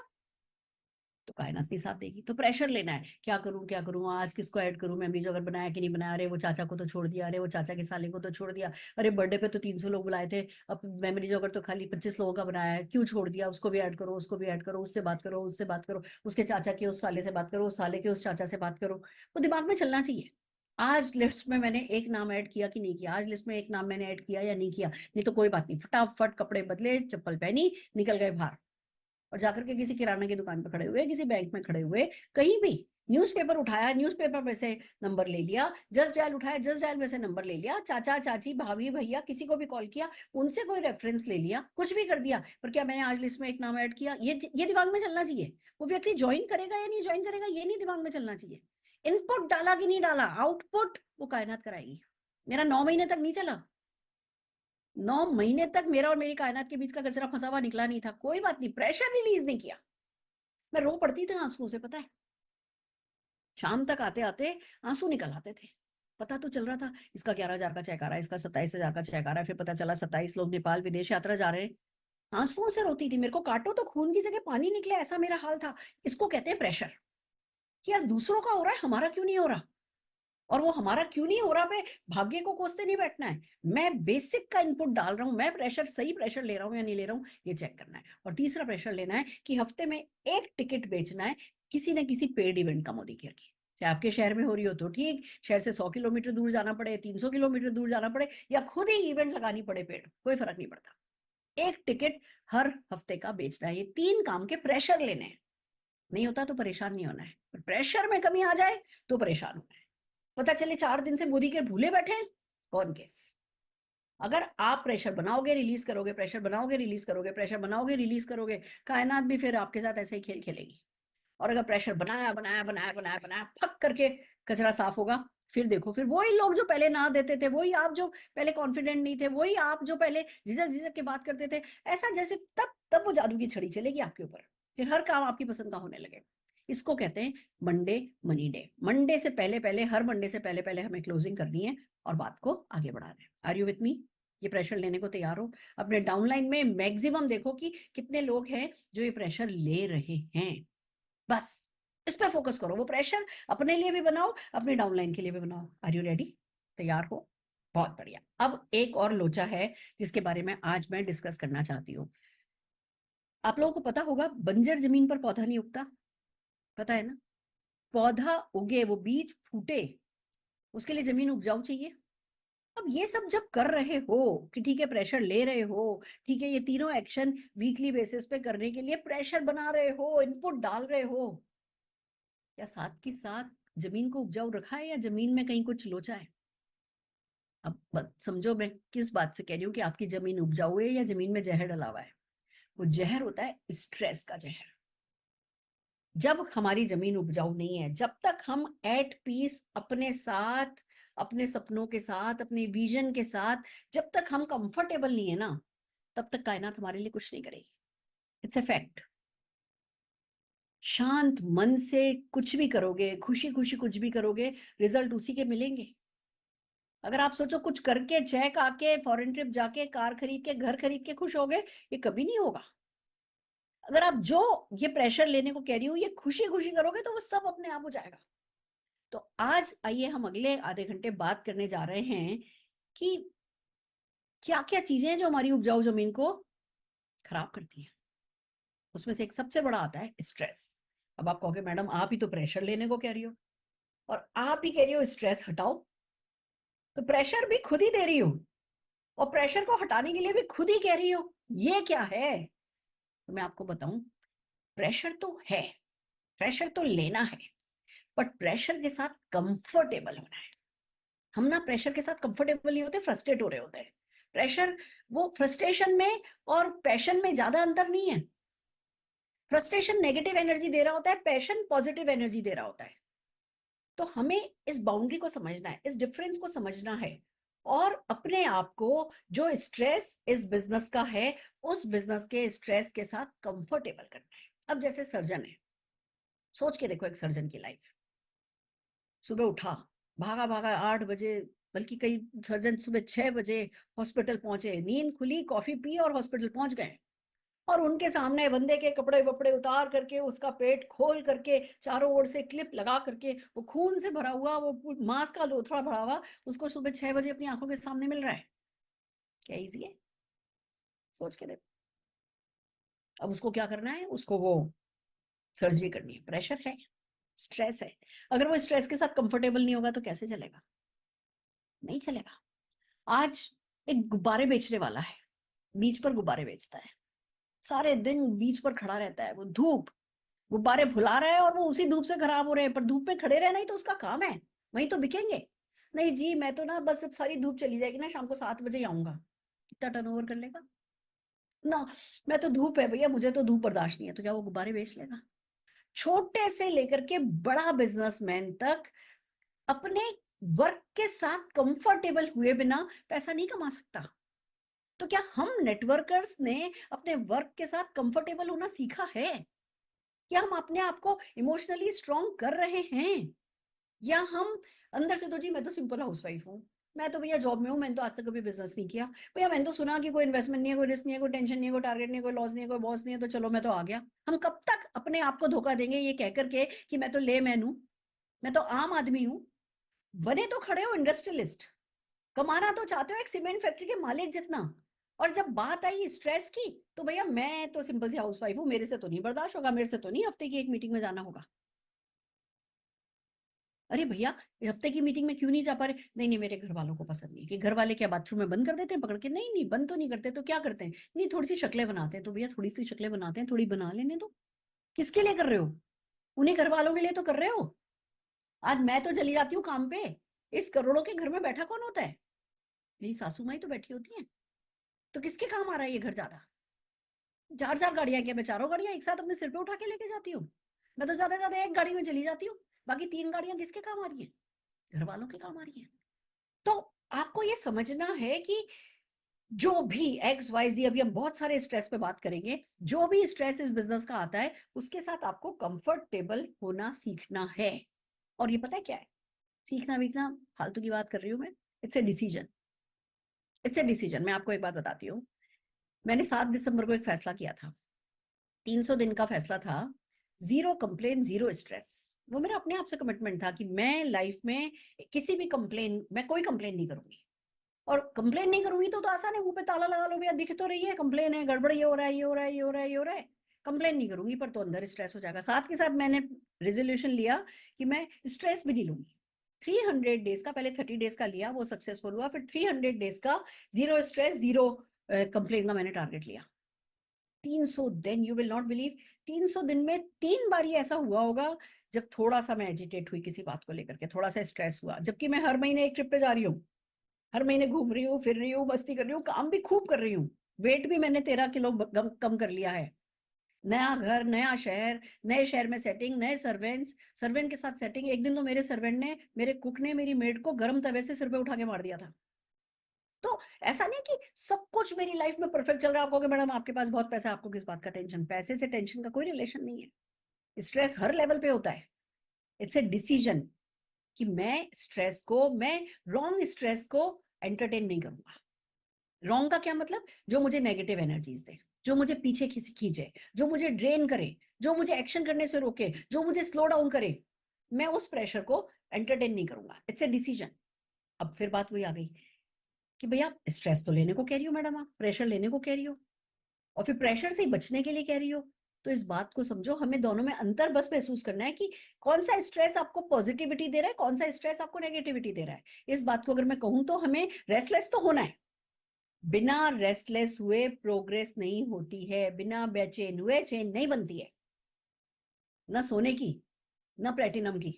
तो कायनात नहीं साथ देगी। तो प्रेशर लेना है, क्या करूं, आज किसको ऐड करूं, मेमोरी जॉगर बनाया कि नहीं बनाया, अरे वो चाचा को तो छोड़ दिया, अरे वो चाचा के साले को तो छोड़ दिया, अरे बर्थडे पे तो 300 लोग बुलाए थे, अब मेमोरी जॉगर तो खाली 25 लोगों का बनाया है, क्यों छोड़ दिया, उसको भी ऐड करो, उसको भी ऐड करो, उससे बात करो, उससे बात करो, उसके चाचा के उस साले से बात करो, उस साले के उस चाचा से बात करो। वो दिमाग में चलना चाहिए। आज लिस्ट में मैंने एक नाम ऐड किया कि नहीं किया, आज लिस्ट में एक नाम मैंने ऐड किया या नहीं किया, नहीं तो कोई बात नहीं, फटाफट कपड़े बदले, चप्पल पहनी, निकल गए बाहर, और जाकर के किसी किराना की दुकान पर खड़े हुए, किसी बैंक में खड़े हुए, कहीं भी न्यूज़पेपर उठाया, न्यूज़पेपर में से नंबर ले लिया, जस्ट डायल उठाया, जस्ट डायल में से नंबर ले लिया, चाचा चाची भाभी भैया किसी को भी कॉल किया, उनसे कोई रेफरेंस ले लिया, कुछ भी कर दिया, पर क्या मैंने आज लिस्ट में एक नाम ऐड किया, ये दिमाग में चलना चाहिए। वो व्यक्ति ज्वाइन करेगा या नहीं ज्वाइन करेगा, ये नहीं दिमाग में चलना चाहिए। इनपुट डाला कि नहीं डाला, आउटपुट वो कायनात कराएगी। मेरा 9 महीने तक नहीं चला, 9 महीने तक मेरा और मेरी कायनात के बीच का कचरा फंसा हुआ निकला नहीं था, कोई बात नहीं, प्रेशर रिलीज नहीं किया, मैं रो पड़ती थी आंसुओं से, पता है, शाम तक आते आते आंसू निकल आते थे। पता तो चल रहा था इसका 11,000 का चेक आ रहा है, इसका 27,000 का चेक आ रहा है, फिर पता चला 27 लोग नेपाल विदेश यात्रा जा रहे हैं। आंसुओं से रोती थी, मेरे को काटो तो खून की जगह पानी निकले, ऐसा मेरा हाल था। इसको कहते हैं प्रेशर, कि यार दूसरों का हो रहा है, हमारा क्यों नहीं हो रहा, और वो हमारा क्यों नहीं हो रहा पे भाग्य को कोसते नहीं बैठना है, मैं बेसिक का इनपुट डाल रहा हूं, मैं प्रेशर सही प्रेशर ले रहा हूं या नहीं ले रहा हूं, ये चेक करना है। और तीसरा प्रेशर लेना है कि हफ्ते में एक टिकट बेचना है किसी न किसी पेड इवेंट का, मोदी केयर की, चाहे आपके शहर में हो रही हो तो ठीक, शहर से 100 किलोमीटर दूर जाना पड़े, 300 किलोमीटर दूर जाना पड़े, या खुद ही इवेंट लगानी पड़े पेड, कोई फर्क नहीं पड़ता, एक टिकट हर हफ्ते का बेचना है। ये 3 काम के प्रेशर लेने हैं। नहीं होता तो परेशान नहीं होना है, पर प्रेशर में कमी आ जाए तो परेशान होना है। पता चले 4 दिन से मोदी के भूले बैठे हैं, कौन केस। अगर आप प्रेशर बनाओगे रिलीज करोगे, प्रेशर बनाओगे रिलीज करोगे, प्रेशर बनाओगे रिलीज करोगे, कायनात भी फिर आपके साथ ऐसे ही खेल खेलेगी। और अगर प्रेशर बनाया बनाया बनाया बनाया बनाया फक करके कचरा साफ होगा, फिर देखो, फिर वही लोग जो पहले ना देते थे, वही आप जो पहले कॉन्फिडेंट नहीं थे, वही आप जो पहले झिझक झिझक के बात करते थे, ऐसा जैसे तब तब वो जादू की छड़ी चलेगी आपके ऊपर, फिर हर काम आपकी पसंद का होने लगे। इसको कहते हैं मंडे मनी डे। मंडे से पहले पहले, हर मंडे से पहले पहले हमें क्लोजिंग करनी है और बात को आगे बढ़ाना है। Are you with me? ये प्रेशर लेने को तैयार हो? अपने डाउनलाइन में मैक्सिमम देखो कि कितने लोग हैं जो ये प्रेशर ले रहे हैं, बस इस पे फोकस करो। वो प्रेशर अपने लिए भी बनाओ, अपने डाउनलाइन के लिए भी बनाओ। Are you ready? तैयार हो? बहुत बढ़िया। अब एक और लोचा है जिसके बारे में आज मैं डिस्कस करना चाहती हूँ। आप लोगों को पता होगा बंजर जमीन पर पौधा नहीं उगता, पता है ना? पौधा उगे, वो बीज फूटे, उसके लिए जमीन उपजाऊ चाहिए। अब ये सब जब कर रहे हो कि ठीक है प्रेशर ले रहे हो, ठीक है, ये तीनों एक्शन वीकली बेसिस पे करने के लिए प्रेशर बना रहे हो, इनपुट डाल रहे हो, या साथ के साथ जमीन को उपजाऊ रखा है या जमीन में कहीं कुछ लोचा है? अब समझो मैं किस बात से कह रही हूँ कि आपकी जमीन उपजाऊ है या जमीन में जहर डला हुआ है। वो जहर होता है स्ट्रेस का जहर। जब हमारी जमीन उपजाऊ नहीं है, जब तक हम एट पीस अपने साथ, अपने सपनों के साथ, अपने विजन के साथ, जब तक हम कंफर्टेबल नहीं है ना, तब तक कायनात हमारे लिए कुछ नहीं करेगी। It's a fact. शांत मन से कुछ भी करोगे, खुशी खुशी कुछ भी करोगे, रिजल्ट उसी के मिलेंगे। अगर आप सोचो कुछ करके, चेक आके, फॉरेन ट्रिप जाके, कार खरीद के, घर खरीद के खुश हो गए, ये कभी नहीं होगा। अगर आप जो ये प्रेशर लेने को कह रही हूँ ये खुशी खुशी करोगे तो वो सब अपने आप हो जाएगा। तो आज आइए हम अगले आधे घंटे बात करने जा रहे हैं कि क्या क्या चीजें हैं जो हमारी उपजाऊ जमीन को खराब करती हैं। उसमें से एक सबसे बड़ा आता है स्ट्रेस। अब आप कहोगे मैडम आप ही तो प्रेशर लेने को कह रही हो और आप ही कह रही हो स्ट्रेस हटाओ, तो प्रेशर भी खुद ही दे रही हो और प्रेशर को हटाने के लिए भी खुद ही कह रही हो, ये क्या है? तो मैं आपको बताऊं, प्रेशर तो है, प्रेशर तो लेना है, बट प्रेशर के साथ कंफर्टेबल होना है। हम ना प्रेशर के साथ कंफर्टेबल नहीं होते, फ्रस्ट्रेट हो रहे होते हैं। प्रेशर, वो फ्रस्ट्रेशन में और पैशन में ज्यादा अंतर नहीं है। फ्रस्ट्रेशन नेगेटिव एनर्जी दे रहा होता है, पैशन पॉजिटिव एनर्जी दे रहा होता है। तो हमें इस बाउंड्री को समझना है, इस डिफरेंस को समझना है, और अपने आप को जो स्ट्रेस इस बिजनेस का है उस बिजनेस के स्ट्रेस के साथ कंफर्टेबल करना है। अब जैसे सर्जन है, सोच के देखो एक सर्जन की लाइफ। सुबह उठा, भागा भागा 8 बजे, बल्कि कई सर्जन सुबह 6 बजे हॉस्पिटल पहुंचे, नींद खुली, कॉफी पी और हॉस्पिटल पहुंच गए। और उनके सामने बंदे के कपड़े वपड़े उतार करके, उसका पेट खोल करके, चारों ओर से क्लिप लगा करके, वो खून से भरा हुआ, वो मांस का लोथड़ा भरा हुआ, उसको सुबह 6 बजे अपनी आंखों के सामने मिल रहा है। क्या इजी है? सोच के देखो। अब उसको क्या करना है? उसको वो सर्जरी करनी है, प्रेशर है, स्ट्रेस है। अगर वो स्ट्रेस के साथ कंफर्टेबल नहीं होगा तो कैसे चलेगा? नहीं चलेगा। आज एक गुब्बारे बेचने वाला है, बीच पर गुब्बारे बेचता है, सारे दिन बीच पर खड़ा रहता है, वो धूप गुब्बारे फुला रहा है और वो उसी धूप से खराब हो रहे हैं, पर धूप में खड़े रहना ही तो उसका काम है, वहीं तो बिकेंगे। नहीं जी, मैं तो ना बस अब सारी धूप चली जाएगी ना, शाम को 7 बजे ही आऊंगा। कितना टर्नओवर कर लेगा ना? मैं तो धूप है भैया, मुझे तो धूप बर्दाश्त नहीं है, तो क्या वो गुब्बारे बेच लेगा? छोटे से लेकर के बड़ा बिजनेसमैन तक अपने वर्क के साथ कंफर्टेबल हुए बिना पैसा नहीं कमा सकता। तो क्या हम नेटवर्कर्स ने अपने वर्क के साथ कंफर्टेबल होना सीखा है? क्या हम अपने आप को इमोशनली स्ट्रॉन्ग कर रहे हैं? या हम अंदर से तो जी मैं तो सिंपल हाउसवाइफ हूँ, मैं तो भैया जॉब में हूँ, मैंने तो आज तक कभी बिजनेस नहीं किया, भैया मैंने तो सुना कि कोई इन्वेस्टमेंट नहीं है, कोई रिस्क नहीं है, कोई टेंशन नहीं है, कोई टारगेट नहीं है, कोई लॉस नहीं है, कोई बॉस नहीं है, तो चलो मैं तो आ गया। हम कब तक अपने आप को धोखा देंगे ये कह करके कि मैं तो लेमैन हूँ, मैं तो आम आदमी हूँ? बने तो खड़े हो इंडस्ट्रियलिस्ट, कमाना तो चाहते हो एक सीमेंट फैक्ट्री के मालिक जितना। और जब बात आई स्ट्रेस की, तो भैया मैं तो सिंपल सी हाउसवाइफ हूँ, मेरे से तो नहीं बर्दाश्त होगा, मेरे से तो नहीं हफ्ते की एक मीटिंग में जाना होगा। अरे भैया, हफ्ते की मीटिंग में क्यों नहीं जा पा रहे? नहीं नहीं, मेरे घर वालों को पसंद नहीं। कि घर वाले क्या बाथरूम में बंद कर देते हैं पकड़ के? नहीं नहीं, बंद तो नहीं करते, तो क्या करते हैं? नहीं, थोड़ी सी शक्लें बनाते हैं। तो भैया थोड़ी सी शक्लें बनाते हैं, थोड़ी बना लेने दो। किसके लिए कर रहे हो? उन्हीं घर वालों के लिए तो कर रहे हो। आज मैं तो चली जाती हूँ काम पे, इस करोड़ों के घर में बैठा कौन होता है? मेरी सासू माई तो बैठी होती है। तो किसके काम आ रहा है ये घर ज्यादा? 4 4 गाड़ियां, क्या मैं चारों गाड़ियां एक साथ अपने सिर पे उठा के लेके जाती हूँ? मैं तो ज्यादा से ज्यादा एक गाड़ी में चली जाती हूँ, बाकी 3 गाड़ियां किसके काम आ रही है? घर वालों के काम आ रही है। तो आपको ये समझना है कि जो भी एक्स वाई जी, अभी हम बहुत सारे स्ट्रेस पे बात करेंगे, जो भी स्ट्रेस इस बिजनेस का आता है उसके साथ आपको कंफर्टेबल होना सीखना है। और ये पता है क्या है? सीखना वीखना फालतू की बात कर रही हूं मैं। It's a decision, it's a decision. मैं आपको एक बात बताती हूँ। मैंने 7 दिसंबर को एक फैसला किया था, 300 दिन का फैसला था, जीरो कंप्लेन जीरो स्ट्रेस। वो मेरा अपने आप से कमिटमेंट था कि मैं लाइफ में किसी भी कंप्लेन, मैं कोई कंप्लेन नहीं करूंगी। और कंप्लेन नहीं करूंगी तो आसान है, मुंह पे ताला लगा लो भैया, दिख तो रही है कंप्लेन है, गड़बड़ ये हो रहा है, ये हो रहा है, ये हो रहा है, ये हो रहा है। कंप्लेन नहीं करूंगी, पर तो अंदर स्ट्रेस हो जाएगा। साथ के साथ मैंने रेजोल्यूशन लिया कि मैं स्ट्रेस भी नहीं लूंगी। 300 डेज का, पहले 30 डेज का लिया, वो सक्सेसफुल हुआ, फिर 300 डेज का जीरो स्ट्रेस जीरो कंप्लेन का मैंने टारगेट लिया। 300 दिन, यू विल नॉट बिलीव, 300 दिन में 3 बार ये ऐसा हुआ होगा जब थोड़ा सा मैं एजिटेट हुई किसी बात को लेकर के, थोड़ा सा स्ट्रेस हुआ। जबकि मैं हर महीने एक ट्रिप पे जा रही हूँ, हर महीने घूम रही हूँ, फिर रही हूँ, मस्ती कर रही हूँ, काम भी खूब कर रही हूँ। वेट भी मैंने 13 किलो कम कर लिया है। नया घर, नया शहर, नए शहर में सेटिंग, नए सर्वेंट्स, सर्वेंट के साथ सेटिंग। एक दिन तो मेरे सर्वेंट ने, मेरे कुक ने मेरी मेड को गर्म तवे से सिर पे उठा के मार दिया था। तो ऐसा नहीं कि सब कुछ मेरी लाइफ में परफेक्ट चल रहा है। आप कहोगे मैडम आपके पास बहुत पैसा है, आपको किस बात का टेंशन? पैसे से टेंशन का कोई रिलेशन नहीं है। स्ट्रेस हर लेवल पे होता है। इट्स ए डिसीजन कि मैं रॉन्ग स्ट्रेस को एंटरटेन नहीं करूंगा। रॉन्ग का क्या मतलब? जो मुझे नेगेटिव एनर्जीज दे, जो मुझे पीछे खींचे, जो मुझे ड्रेन करे, जो मुझे एक्शन करने से रोके, जो मुझे स्लो डाउन करे, मैं उस प्रेशर को एंटरटेन नहीं करूंगा। It's a decision. अब फिर बात वही आ गई कि भैया स्ट्रेस तो लेने को कह रही हो मैडम, आप प्रेशर लेने को कह रही हो, और फिर प्रेशर से ही बचने के लिए कह रही हो। तो इस बात को समझो, हमें दोनों में अंतर बस महसूस करना है कि कौन सा स्ट्रेस आपको पॉजिटिविटी दे रहा है, कौन सा स्ट्रेस आपको नेगेटिविटी दे रहा है। इस बात को अगर मैं कहूं तो हमें रेस्टलेस तो होना है। बिना रेस्टलेस हुए प्रोग्रेस नहीं होती है, बिना बेचैन हुए चेन नहीं बनती है। ना सोने की, ना प्लेटिनम की,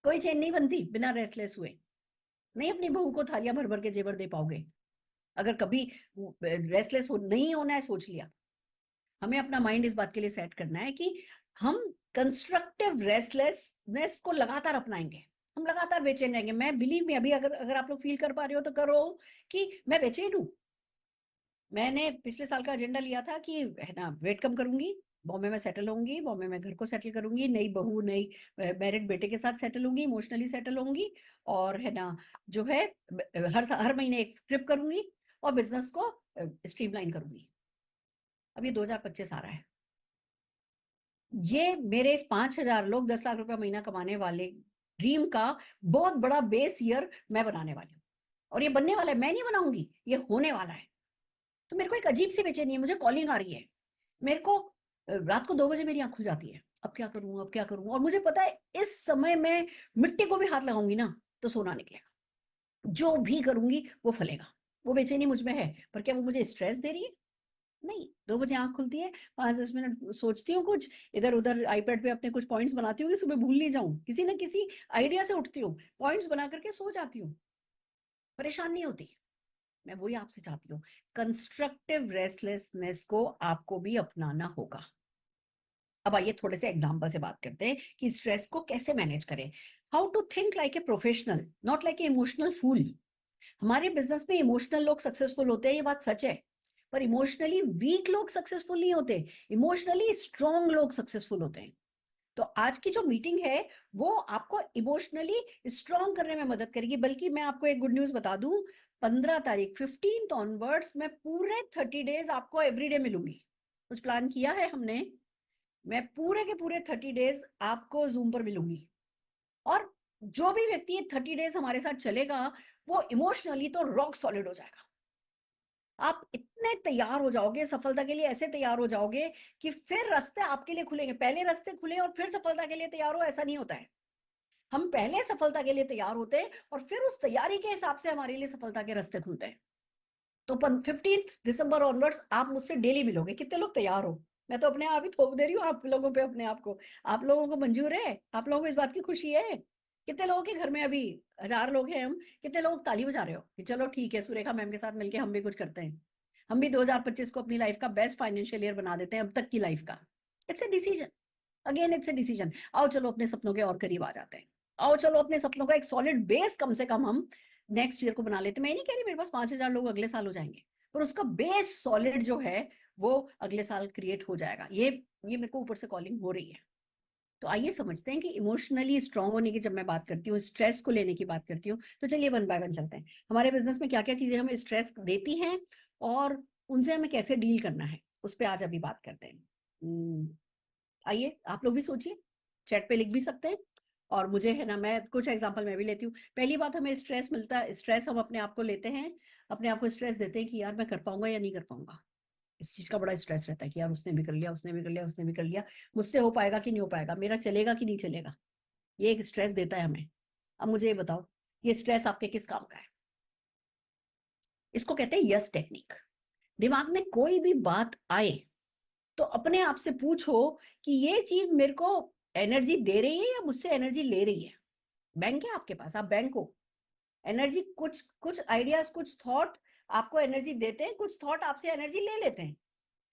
कोई चेन नहीं बनती बिना रेस्टलेस हुए। नहीं अपनी बहू को थालियां भर भर के जेवर दे पाओगे। अगर कभी रेस्टलेस नहीं होना है, सोच लिया, हमें अपना माइंड इस बात के लिए सेट करना है कि हम कंस्ट्रक्टिव रेस्टलेसनेस को लगातार अपनाएंगे। हम लगातार बेचैन रहेंगे। मैं बिलीव में, अभी अगर अगर आप लोग फील कर पा रहे हो तो करो कि मैं बेचैन हूं। मैंने पिछले साल का एजेंडा लिया था कि है ना, वेट कम करूंगी, बॉम्बे में सेटल होंगी, बॉम्बे में घर को सेटल करूंगी, नई बहू, नई मैरिड बेटे के साथ सेटल होंगी, इमोशनली सेटल होंगी, और है ना जो है हर महीने एक ट्रिप करूंगी, और बिजनेस को स्ट्रीमलाइन करूंगी। अब ये 2025 आ रहा है, ये मेरे इस 5,000 लोग 10 लाख रुपए महीना कमाने वाले ड्रीम का बहुत बड़ा बेस ईयर मैं बनाने वाली हूँ। और ये बनने वाला है, मैं नहीं बनाऊंगी, ये होने वाला है। तो मेरे को एक अजीब सी बेचैनी है, मुझे कॉलिंग आ रही है, मेरे को रात को 2 बजे मेरी आंख खुल जाती है, अब क्या करूं, अब क्या करूं। और मुझे पता है इस समय में मिट्टी को भी हाथ लगाऊंगी ना तो सोना निकलेगा, जो भी करूंगी वो फलेगा। वो बेचैनी मुझ में है, पर क्या वो मुझे स्ट्रेस दे रही है? नहीं। 2 बजे आंख खुलती है, 5-10 मिनट सोचती हूँ, कुछ इधर उधर आईपैड पे अपने कुछ पॉइंट्स बनाती हूँ कि सुबह भूल नहीं जाऊं, किसी ना किसी आइडिया से उठती हूँ, पॉइंट्स बना करके सो जाती हूँ, परेशान नहीं होती। मैं वही आपसे चाहती हूँ, कंस्ट्रक्टिव रेस्टलेसनेस को आपको भी अपनाना होगा। अब आइए थोड़े से एग्जाम्पल से बात करते हैं कि स्ट्रेस को कैसे मैनेज करें। How to think like a professional, not like a emotional fool. हमारे बिजनेस में इमोशनल लोग सक्सेसफुल होते हैं, ये बात सच है, पर इमोशनली वीक लोग सक्सेसफुल नहीं होते, इमोशनली स्ट्रॉन्ग लोग सक्सेसफुल होते हैं। तो आज की जो मीटिंग है वो आपको इमोशनली स्ट्रॉन्ग करने में मदद करेगी। बल्कि मैं आपको एक गुड न्यूज बता दूं, 15 तारीख 15 ऑनवर्ड्स मैं पूरे 30 डेज आपको एवरीडे मिलूंगी। कुछ प्लान किया है हमने, मैं पूरे के पूरे 30 डेज आपको जूम पर मिलूंगी। और जो भी व्यक्ति ये 30 डेज हमारे साथ चलेगा वो इमोशनली तो रॉक सॉलिड हो जाएगा। आप इतने तैयार हो जाओगे सफलता के लिए, ऐसे तैयार हो जाओगे कि फिर रास्ते आपके लिए खुलेंगे। पहले रास्ते खुले और फिर सफलता के लिए तैयार हो, ऐसा नहीं होता है। हम पहले सफलता के लिए तैयार होते हैं और फिर उस तैयारी के हिसाब से हमारे लिए सफलता के रास्ते खुलते हैं। तो 15 दिसंबर ऑनवर्ड्स आप मुझसे डेली मिलोगे। कितने लोग तैयार हो? मैं तो अपने आप ही थोप दे रही हूँ आप लोगों पे अपने आप को। आप लोगों को मंजूर है? आप लोगों को इस बात की खुशी है? कितने लोगों के घर में अभी 1,000 लोग हैं हम, कितने लोग ताली बजा रहे हो कि चलो ठीक है, सुरेखा मैम के साथ मिलके हम भी कुछ करते हैं, हम भी 2025 को अपनी लाइफ का बेस्ट फाइनेंशियल ईयर बना देते हैं अब तक की लाइफ का। It's a decision, again it's a decision. आओ चलो अपने सपनों के और करीब आ जाते हैं। आओ चलो अपने सपनों का एक सॉलिड बेस कम से कम हम नेक्स्ट ईयर को बना लेते हैं। मैं नहीं कह रही मेरे पास 5,000 लोग अगले साल हो जाएंगे, पर उसका बेस सॉलिड जो है वो अगले साल क्रिएट हो जाएगा। ये मेरे को ऊपर से कॉलिंग हो रही है। तो आइए समझते हैं कि इमोशनली स्ट्रांग होने की जब मैं बात करती हूँ, स्ट्रेस को लेने की बात करती हूँ, तो चलिए वन बाय वन चलते हैं। हमारे बिजनेस में क्या क्या चीजें हमें स्ट्रेस देती हैं और उनसे हमें कैसे डील करना है, उस पर आज अभी बात करते हैं। आइए आप लोग भी सोचिए, चैट पे लिख भी सकते हैं, और मुझे है ना, मैं कुछ एग्जांपल मैं भी लेती हूँ। पहली बात, हमें स्ट्रेस मिलता है, स्ट्रेस हम अपने आप को लेते हैं, अपने आप को स्ट्रेस देते हैं कि यार मैं कर पाऊंगा या नहीं कर पाऊंगा। इस चीज का बड़ा स्ट्रेस रहता है कि यार उसने भी कर लिया, उसने भी कर लिया, उसने भी कर लिया, मुझसे हो पाएगा कि नहीं हो पाएगा, मेरा चलेगा कि नहीं चलेगा। ये एक स्ट्रेस देता है हमें। अब मुझे ये बताओ, ये स्ट्रेस आपके किस काम का है? इसको कहते हैं यस टेक्निक। दिमाग में कोई भी बात आए तो अपने आप से पूछो कि ये चीज मेरे को एनर्जी दे रही है या मुझसे एनर्जी ले रही है। बैंक है आपके पास, आप बैंक हो। एनर्जी, कुछ कुछ आइडियाज, कुछ थॉट आपको एनर्जी देते हैं, कुछ थॉट आपसे एनर्जी ले लेते हैं।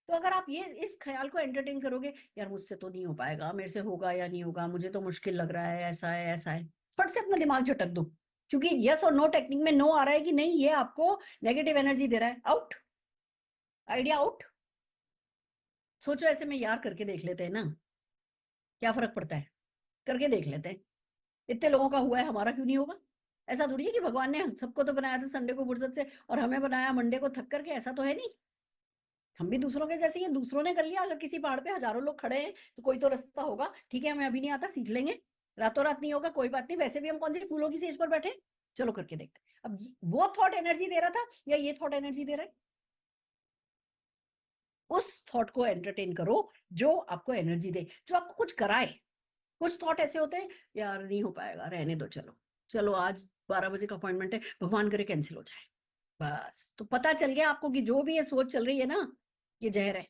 तो अगर आप ये इस ख्याल को एंटरटेन करोगे, यार मुझसे तो नहीं हो पाएगा, मेरे से होगा या नहीं होगा, मुझे तो मुश्किल लग रहा है, ऐसा है ऐसा है, फट से अपना दिमाग झटक दो। क्योंकि यस और नो टेक्निक में नो आ रहा है कि नहीं, ये आपको नेगेटिव एनर्जी दे रहा है, आउट, आइडिया आउट। सोचो ऐसे में यार, करके देख लेते हैं ना, क्या फर्क पड़ता है, करके देख लेते हैं। इतने लोगों का हुआ है, हमारा क्यों नहीं होगा? ऐसा थोड़ी है कि भगवान ने सबको तो बनाया था संडे को फुर्सत से और हमें बनाया मंडे को थक करके, ऐसा तो है नहीं। हम भी दूसरों के जैसे ही हैं, दूसरों ने कर लिया। अगर किसी पहाड़ पे हजारों लोग खड़े हैं तो कोई तो रास्ता होगा। ठीक है, हमें अभी नहीं आता, सीख लेंगे, रातों रात नहीं होगा, कोई बात नहीं, वैसे भी हम कौन सी फूलों की सेज पर बैठे, चलो करके देखते हैं। अब वो थॉट एनर्जी दे रहा था या ये थॉट एनर्जी दे रहा है? उस थॉट को एंटरटेन करो जो आपको एनर्जी दे, जो आपको कुछ कराए। कुछ थॉट ऐसे होते हैं, यार नहीं हो पाएगा, रहने दो, चलो चलो आज 12 बजे का अपॉइंटमेंट है, भगवान करे कैंसिल हो जाए। बस, तो पता चल गया आपको कि जो भी ये सोच चल रही है ना, ये जहर है।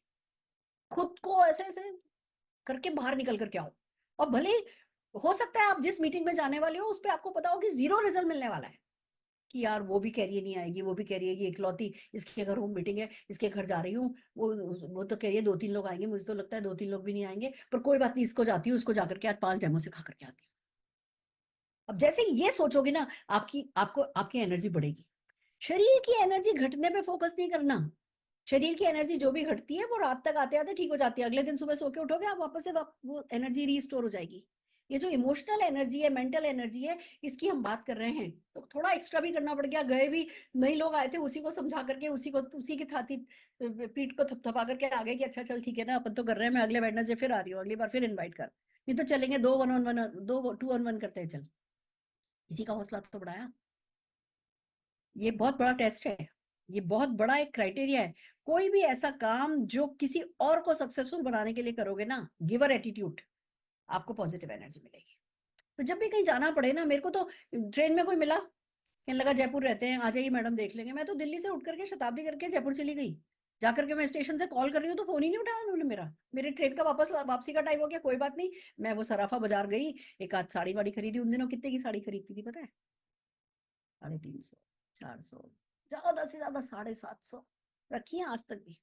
खुद को ऐसे ऐसे करके बाहर निकल करके आओ। और भले हो सकता है आप जिस मीटिंग में जाने वाले हो उस पर आपको पता हो कि 0 रिजल्ट मिलने वाला है, कि यार वो भी कह रही है नहीं आएगी, वो भी कह रही है कि इकलौती इसके घर होम मीटिंग है, इसके घर जा रही हूँ, वो तो कह रही है 2-3 लोग आएंगे, मुझे तो लगता है 2-3 लोग भी नहीं आएंगे, पर कोई बात नहीं, इसको जाती हूँ, उसको जाकर के आज 5 डेमो सिखा करके आती हूँ। अब जैसे ये सोचोगे ना, आपकी एनर्जी बढ़ेगी। शरीर की एनर्जी घटने पे फोकस नहीं करना। शरीर की एनर्जी जो भी घटती है वो रात तक आते आते ठीक हो जाती है, अगले दिन सुबह सो के उठोगे आप वापस से वो एनर्जी रीस्टोर हो जाएगी। ये जो इमोशनल एनर्जी है, मेंटल एनर्जी है, इसकी हम बात कर रहे हैं। तो थोड़ा एक्स्ट्रा भी करना पड़ गया। गए भी नए लोग आए थे, उसी को समझा करके, उसी की छाती पीठ को थपथपा करके आ गए कि अच्छा चल ठीक है ना, अपन तो कर रहे हैं, मैं अगले वेडनेसडे फिर आ रही हूँ, अगली बार फिर इन्वाइट कर, नहीं तो चलेंगे 2 1 करते हैं, चल। इसी का हौसला तो बढ़ाया। ये बहुत बड़ा टेस्ट है, ये बहुत बड़ा एक क्राइटेरिया है। कोई भी ऐसा काम जो किसी और को सक्सेसफुल बनाने के लिए करोगे ना, गिवर एटीट्यूड, आपको पॉजिटिव एनर्जी मिलेगी। तो जब भी कहीं जाना पड़े ना, मेरे को तो ट्रेन में कोई मिला, कहने लगा जयपुर रहते हैं, आ जाइए मैडम देख लेंगे, मैं तो दिल्ली से उठ करके शताब्दी करके जयपुर चली गई। जाकर के मैं स्टेशन से कॉल कर रही हूँ तो फोन ही नहीं उठाया उन्होंने मेरा। मेरी ट्रेन का वापसी का टाइम हो गया, कोई बात नहीं। मैं वो सराफा बाजार गई, एक आध साड़ी वाड़ी खरीदी। उन दिनों कितने की साड़ी खरीदती थी पता है? 350, 400, ज्यादा से ज्यादा 750 रखी है आज तक भी।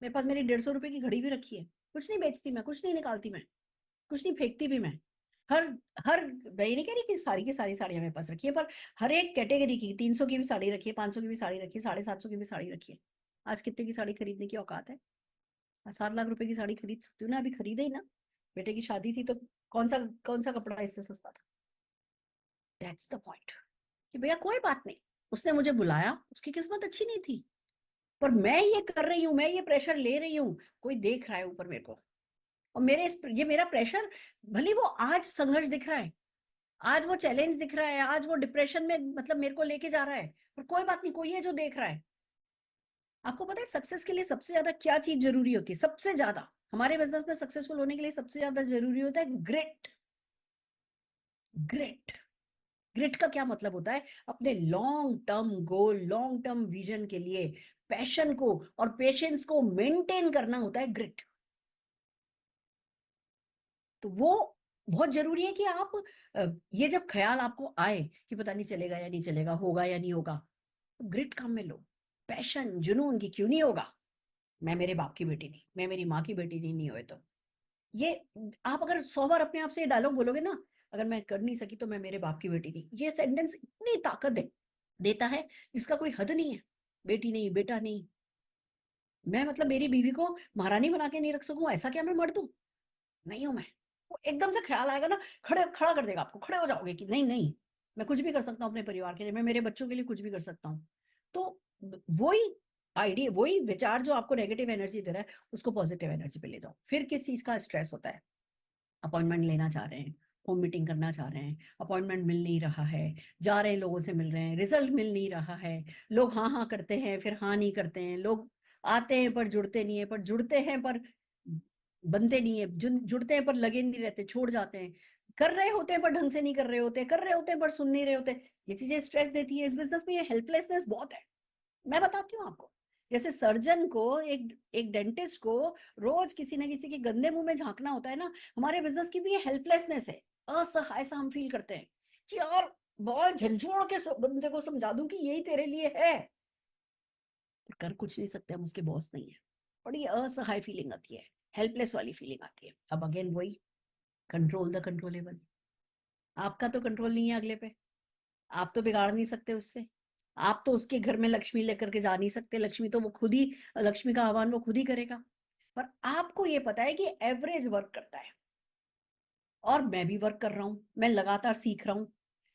मेरे पास मेरी 150 रुपए की घड़ी भी रखी है। कुछ नहीं बेचती मैं, कुछ नहीं निकालती मैं, कुछ नहीं फेंकती भी मैं। हर हर मैं ये नहीं कह रही कि सारी की सारी साड़ियां मेरे पास रखी है, पर हर एक कैटेगरी की 300 की भी साड़ी रखी है, 500 की भी साड़ी रखी है, 750 की भी साड़ी रखी है। आज कितने की साड़ी खरीदने की औकात है? 7 लाख रुपए की साड़ी खरीद सकती हूँ ना, अभी खरीदे ही ना। बेटे की शादी थी तो कौन सा कपड़ा इससे सस्ता था? That's the point. कि भैया कोई बात नहीं, उसने मुझे बुलाया, उसकी किस्मत अच्छी नहीं थी, पर मैं ये कर रही हूँ, मैं ये प्रेशर ले रही हूँ, कोई देख रहा है ऊपर मेरे को। और ये मेरा प्रेशर, भले वो आज संघर्ष दिख रहा है, आज वो चैलेंज दिख रहा है, आज वो डिप्रेशन में मतलब मेरे को लेके जा रहा है, पर कोई बात नहीं, कोई है जो देख रहा है। आपको पता है सक्सेस के लिए सबसे ज्यादा क्या चीज जरूरी होती है? सबसे ज्यादा हमारे बिजनेस में सक्सेसफुल होने के लिए सबसे ज्यादा जरूरी होता है ग्रिट। ग्रिट। ग्रिट का क्या मतलब होता है? अपने long term goal, long term vision के लिए पैशन को और पेशेंस को मेंटेन करना होता है ग्रिट। तो वो बहुत जरूरी है कि आप ये जब ख्याल आपको आए कि पता नहीं चलेगा या नहीं चलेगा, होगा या नहीं होगा, तो ग्रिट काम में लो। पैशन जुनून की क्यों नहीं होगा? मैं मेरे बाप की बेटी नहीं, मैं मेरी माँ की बेटी नहीं, नहीं हुए तो ये, आप अगर 100 बार अपने आप से ये डायलॉग बोलोगे ना, अगर मैं कर नहीं सकी तो मैं मेरे बाप की बेटी नहीं, ये सेंटेंस इतनी ताकत देता है जिसका कोई हद नहीं है। बेटी नहीं, बेटा नहीं, मैं मतलब मेरी बीवी को महारानी बना के नहीं रख सकूं, ऐसा क्या मैं मर्द हूं? नहीं हूं मैं। वो एकदम से ख्याल आएगा ना, खड़ा कर देगा आपको, खड़े हो जाओगे कि नहीं नहीं, मैं कुछ भी कर सकता हूँ अपने परिवार के लिए, मैं मेरे बच्चों के लिए कुछ भी कर सकता हूँ। तो वही आइडिया, वही विचार जो आपको नेगेटिव एनर्जी दे रहा है, उसको पॉजिटिव एनर्जी पे ले जाओ। फिर किस चीज का स्ट्रेस होता है? अपॉइंटमेंट लेना चाह रहे हैं, होम मीटिंग करना चाह रहे हैं, अपॉइंटमेंट मिल नहीं रहा है, जा रहे हैं लोगों से मिल रहे हैं, रिजल्ट मिल नहीं रहा है, लोग हाँ हाँ करते हैं फिर हाँ नहीं करते हैं, लोग आते हैं पर जुड़ते नहीं है, पर जुड़ते हैं पर बनते नहीं है, जुड़ते हैं पर लगे नहीं रहते, छोड़ जाते हैं, कर रहे होते हैं पर ढंग से नहीं कर रहे होते, कर रहे होते हैं पर सुन नहीं रहे होते। ये चीजें स्ट्रेस देती है। इस बिजनेस में ये हेल्पलेसनेस बहुत है। मैं बताती हूँ आपको, जैसे सर्जन को, एक एक डेंटिस्ट को रोज किसी ना किसी के गंदे मुंह में झांकना होता है ना, हमारे बिजनेस की भी ये हेल्पलेसनेस है। असहाय सा हम फील करते हैं कि यार बहुत झंझोड़ के बंदे को समझा दूं कि यही तेरे लिए है, पर कर कुछ नहीं सकते, हम उसके बॉस नहीं है। बड़ी असहाय फीलिंग आती है, हेल्पलेस वाली फीलिंग आती है। अब अगेन वही, कंट्रोल द कंट्रोलेबल। आपका तो कंट्रोल नहीं है अगले पे, आप तो बिगाड़ नहीं सकते उससे, आप तो उसके घर में लक्ष्मी लेकर के जा नहीं सकते, लक्ष्मी तो वो खुद ही, लक्ष्मी का आह्वान वो खुद ही करेगा। पर आपको ये पता है कि एवरेज वर्क करता है, और मैं भी वर्क कर रहा हूं, मैं लगातार सीख रहा हूं।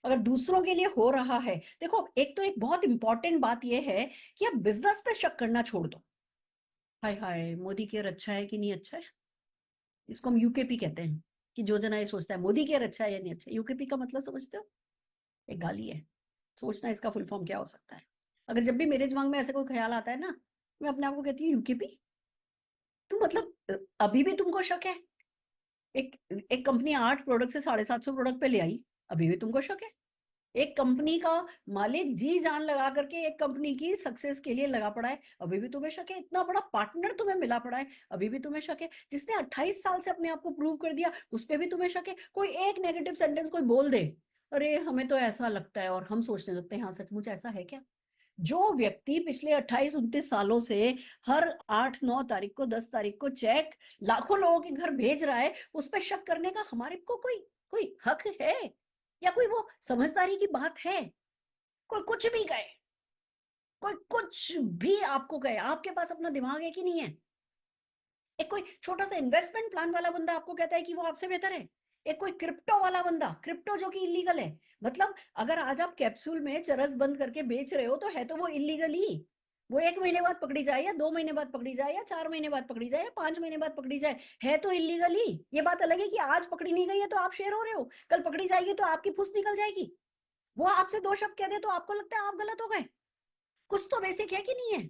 अगर दूसरों के लिए हो रहा है, देखो एक तो एक बहुत इंपॉर्टेंट बात यह है कि आप बिजनेस पे शक करना छोड़ दो। हाय हाय मोदी केयर अच्छा है कि नहीं अच्छा है, इसको हम यूकेपी कहते हैं। कि जो जना ये सोचता है मोदी केयर अच्छा है या नहीं अच्छा, यूकेपी का मतलब समझते हो? एक गाली है। सोचना इसका फुल फॉर्म क्या हो सकता है? अगर जब भी मेरे दिमाग में ऐसा कोई ख्याल आता है ना, मैं अपने आप को कहती हूँ यूकेपी। तो मतलब अभी भी तुमको शक है? एक एक कंपनी 8 प्रोडक्ट से 750 प्रोडक्ट पे ले आई, अभी भी तुमको शक है? एक कंपनी का मालिक जी जान लगा करके एक कंपनी की सक्सेस के लिए लगा पड़ा है, अभी भी तुम्हें शक है? इतना बड़ा पार्टनर तुम्हें मिला पड़ा है, अभी भी तुम्हें शक है? जिसने 28 साल से अपने आप को प्रूव कर दिया, उस पर भी तुम्हें शक है? कोई एक नेगेटिव सेंटेंस कोई बोल दे, अरे हमें तो ऐसा लगता है, और हम सोचने लगते हैं हाँ सचमुच ऐसा है क्या? जो व्यक्ति पिछले 28 29 सालों से हर 8 9 तारीख को, 10 तारीख को चेक लाखों लोगों के घर भेज रहा है, उस पर शक करने का हमारे को कोई कोई हक है? या कोई वो समझदारी की बात है? कोई कुछ भी कहे, कोई कुछ भी आपको कहे, आपके पास अपना दिमाग है कि नहीं है? एक कोई छोटा सा इन्वेस्टमेंट प्लान वाला बंदा आपको कहता है कि वो आपसे बेहतर है, एक कोई क्रिप्टो वाला बंदा, क्रिप्टो जो कि इलीगल है, मतलब अगर आज आप कैप्सूल में चरस बंद करके बेच रहे हो तो है तो वो इलीगल ही। वो 1 महीने बाद पकड़ी जाए या 2 महीने बाद पकड़ी जाए या 4 महीने बाद पकड़ी जाए या 5 महीने बाद पकड़ी जाए, है तो इलीगल ही। ये बात अलग है कि आज पकड़ी नहीं गई है तो आप शेर हो रहे हो, कल पकड़ी जाएगी तो आपकी फुस निकल जाएगी। वो आपसे 2 शब्द कह दे तो आपको लगता है आप गलत हो गए। कुछ तो बेसिक है कि नहीं है?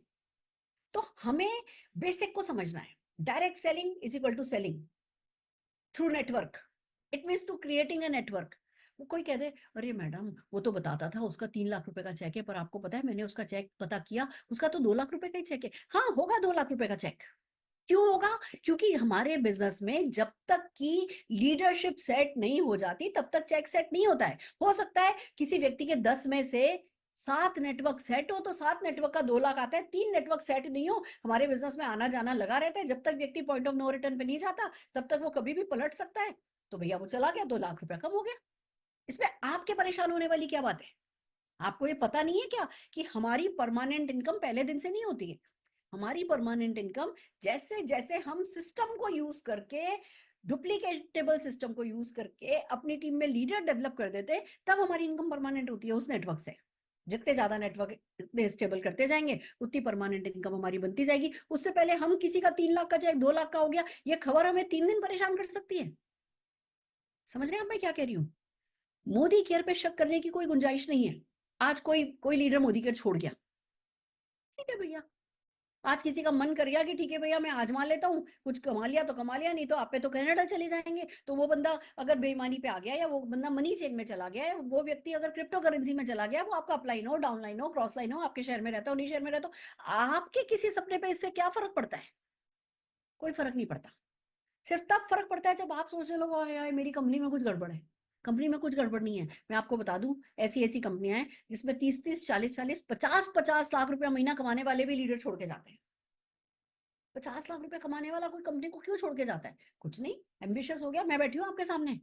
तो हमें बेसिक को समझना है। Direct selling is equal to selling through network. It means to creating a network. वो कोई कह दे अरे मैडम वो तो बताता था उसका 3 लाख रुपए का चेक है, पर आपको पता है मैंने उसका चेक पता किया, उसका तो 2 लाख रुपए का ही चेक है। हाँ होगा 2 लाख रुपए का चेक। क्यों होगा? क्योंकि हमारे बिजनेस में जब तक की लीडरशिप सेट नहीं हो जाती तब तक चेक सेट नहीं होता है। हो सकता है किसी व्यक्ति के 10 में से 7 नेटवर्क सेट हो तो 7 नेटवर्क का 2 लाख आता है, 3 नेटवर्क सेट नहीं हो। हमारे बिजनेस में आना जाना लगा रहता है, जब तक व्यक्ति पॉइंट ऑफ नो रिटर्न पे नहीं जाता तब तक वो कभी भी पलट सकता है। तो भैया वो चला गया, 2 लाख रुपया कम हो गया। इसमें आपके परेशान होने वाली क्या बात है? आपको ये पता नहीं है क्या कि हमारी परमानेंट इनकम पहले दिन से नहीं होती है। हमारी परमानेंट इनकम जैसे जैसे हम सिस्टम को यूज करके, डुप्लीकेटेबल सिस्टम को यूज करके अपनी टीम में लीडर डेवलप कर देते, तब हमारी इनकम परमानेंट होती है उस नेटवर्क से। जितने ज्यादा नेटवर्क इतने स्टेबल करते जाएंगे उतनी परमानेंट इनकम हमारी बनती जाएगी। उससे पहले हम किसी का 3 लाख का चेक 2 लाख का हो गया, ये खबर हमें 3 दिन परेशान कर सकती है। समझ रहे हैं आप मैं क्या कह रही हूँ? मोदी केयर पे शक करने की कोई गुंजाइश नहीं है। आज कोई कोई लीडर मोदी केयर छोड़ गया, ठीक है भैया। आज किसी का मन कर गया कि ठीक है भैया मैं आजमा लेता हूँ, कुछ कमा लिया तो कमा लिया, नहीं तो आप पे तो कनाडा चले जाएंगे। तो वो बंदा अगर बेईमानी पे आ गया, या वो बंदा मनी चेन में चला गया, या वो व्यक्ति अगर क्रिप्टो करेंसी में चला गया, वो आपका अपलाइन हो डाउनलाइन हो क्रॉस लाइन हो, आपके शहर में रहता हो नहीं शहर में रहता हो, आपके किसी सपने पे इससे क्या फर्क पड़ता है? कोई फर्क नहीं पड़ता। सिर्फ तब फर्क पड़ता है जब आप सोचने लगो यार मेरी कंपनी में कुछ गड़बड़ है। कंपनी में कुछ गड़बड़ नहीं है। मैं आपको बता दूं, ऐसी ऐसी कंपनियां हैं जिसमें 30-30, 40-40, 50-50 लाख रुपया महीना कमाने वाले भी लीडर छोड़ के जाते हैं। 50 लाख रुपया कमाने वाला कोई कंपनी को क्यों छोड़ के जाता है? कुछ नहीं, एम्बिशियस हो गया। मैं बैठी हूँ आपके सामने,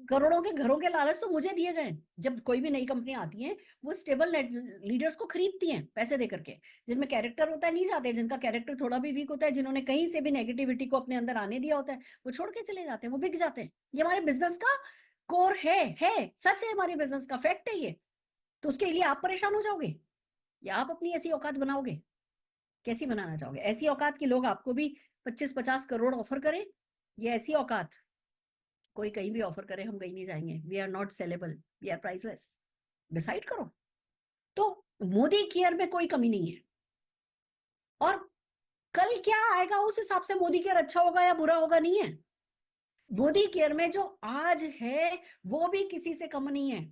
करोड़ों के घरों के लालच तो मुझे दिए गए। जब कोई भी नई कंपनी आती है वो स्टेबल लीडर्स को खरीदती हैं पैसे दे करके, जिनमें कैरेक्टर होता है नहीं जाते, जिनका कैरेक्टर थोड़ा भी वीक होता है, जिन्होंने कहीं से भी नेगेटिविटी को अपने अंदर आने दिया होता है, वो छोड़ के चले जाते हैं, वो बिक जाते हैं। ये हमारे बिजनेस का कोर है सच है, हमारे बिजनेस का फैक्ट है ये। तो उसके लिए आप परेशान हो जाओगे या आप अपनी ऐसी औकात बनाओगे? कैसी बनाना चाहोगे? ऐसी औकात कि लोग आपको भी 25-50 करोड़ ऑफर करें, ये ऐसी औकात कोई कहीं भी ऑफर करे हम कहीं नहीं जाएंगे। We are not saleable, we are priceless. Decide करो। तो मोदी केयर में कोई कमी नहीं है, और कल क्या आएगा उस हिसाब से मोदी केयर अच्छा होगा या बुरा होगा नहीं है। मोदी केयर में जो आज है वो भी किसी से कम नहीं है,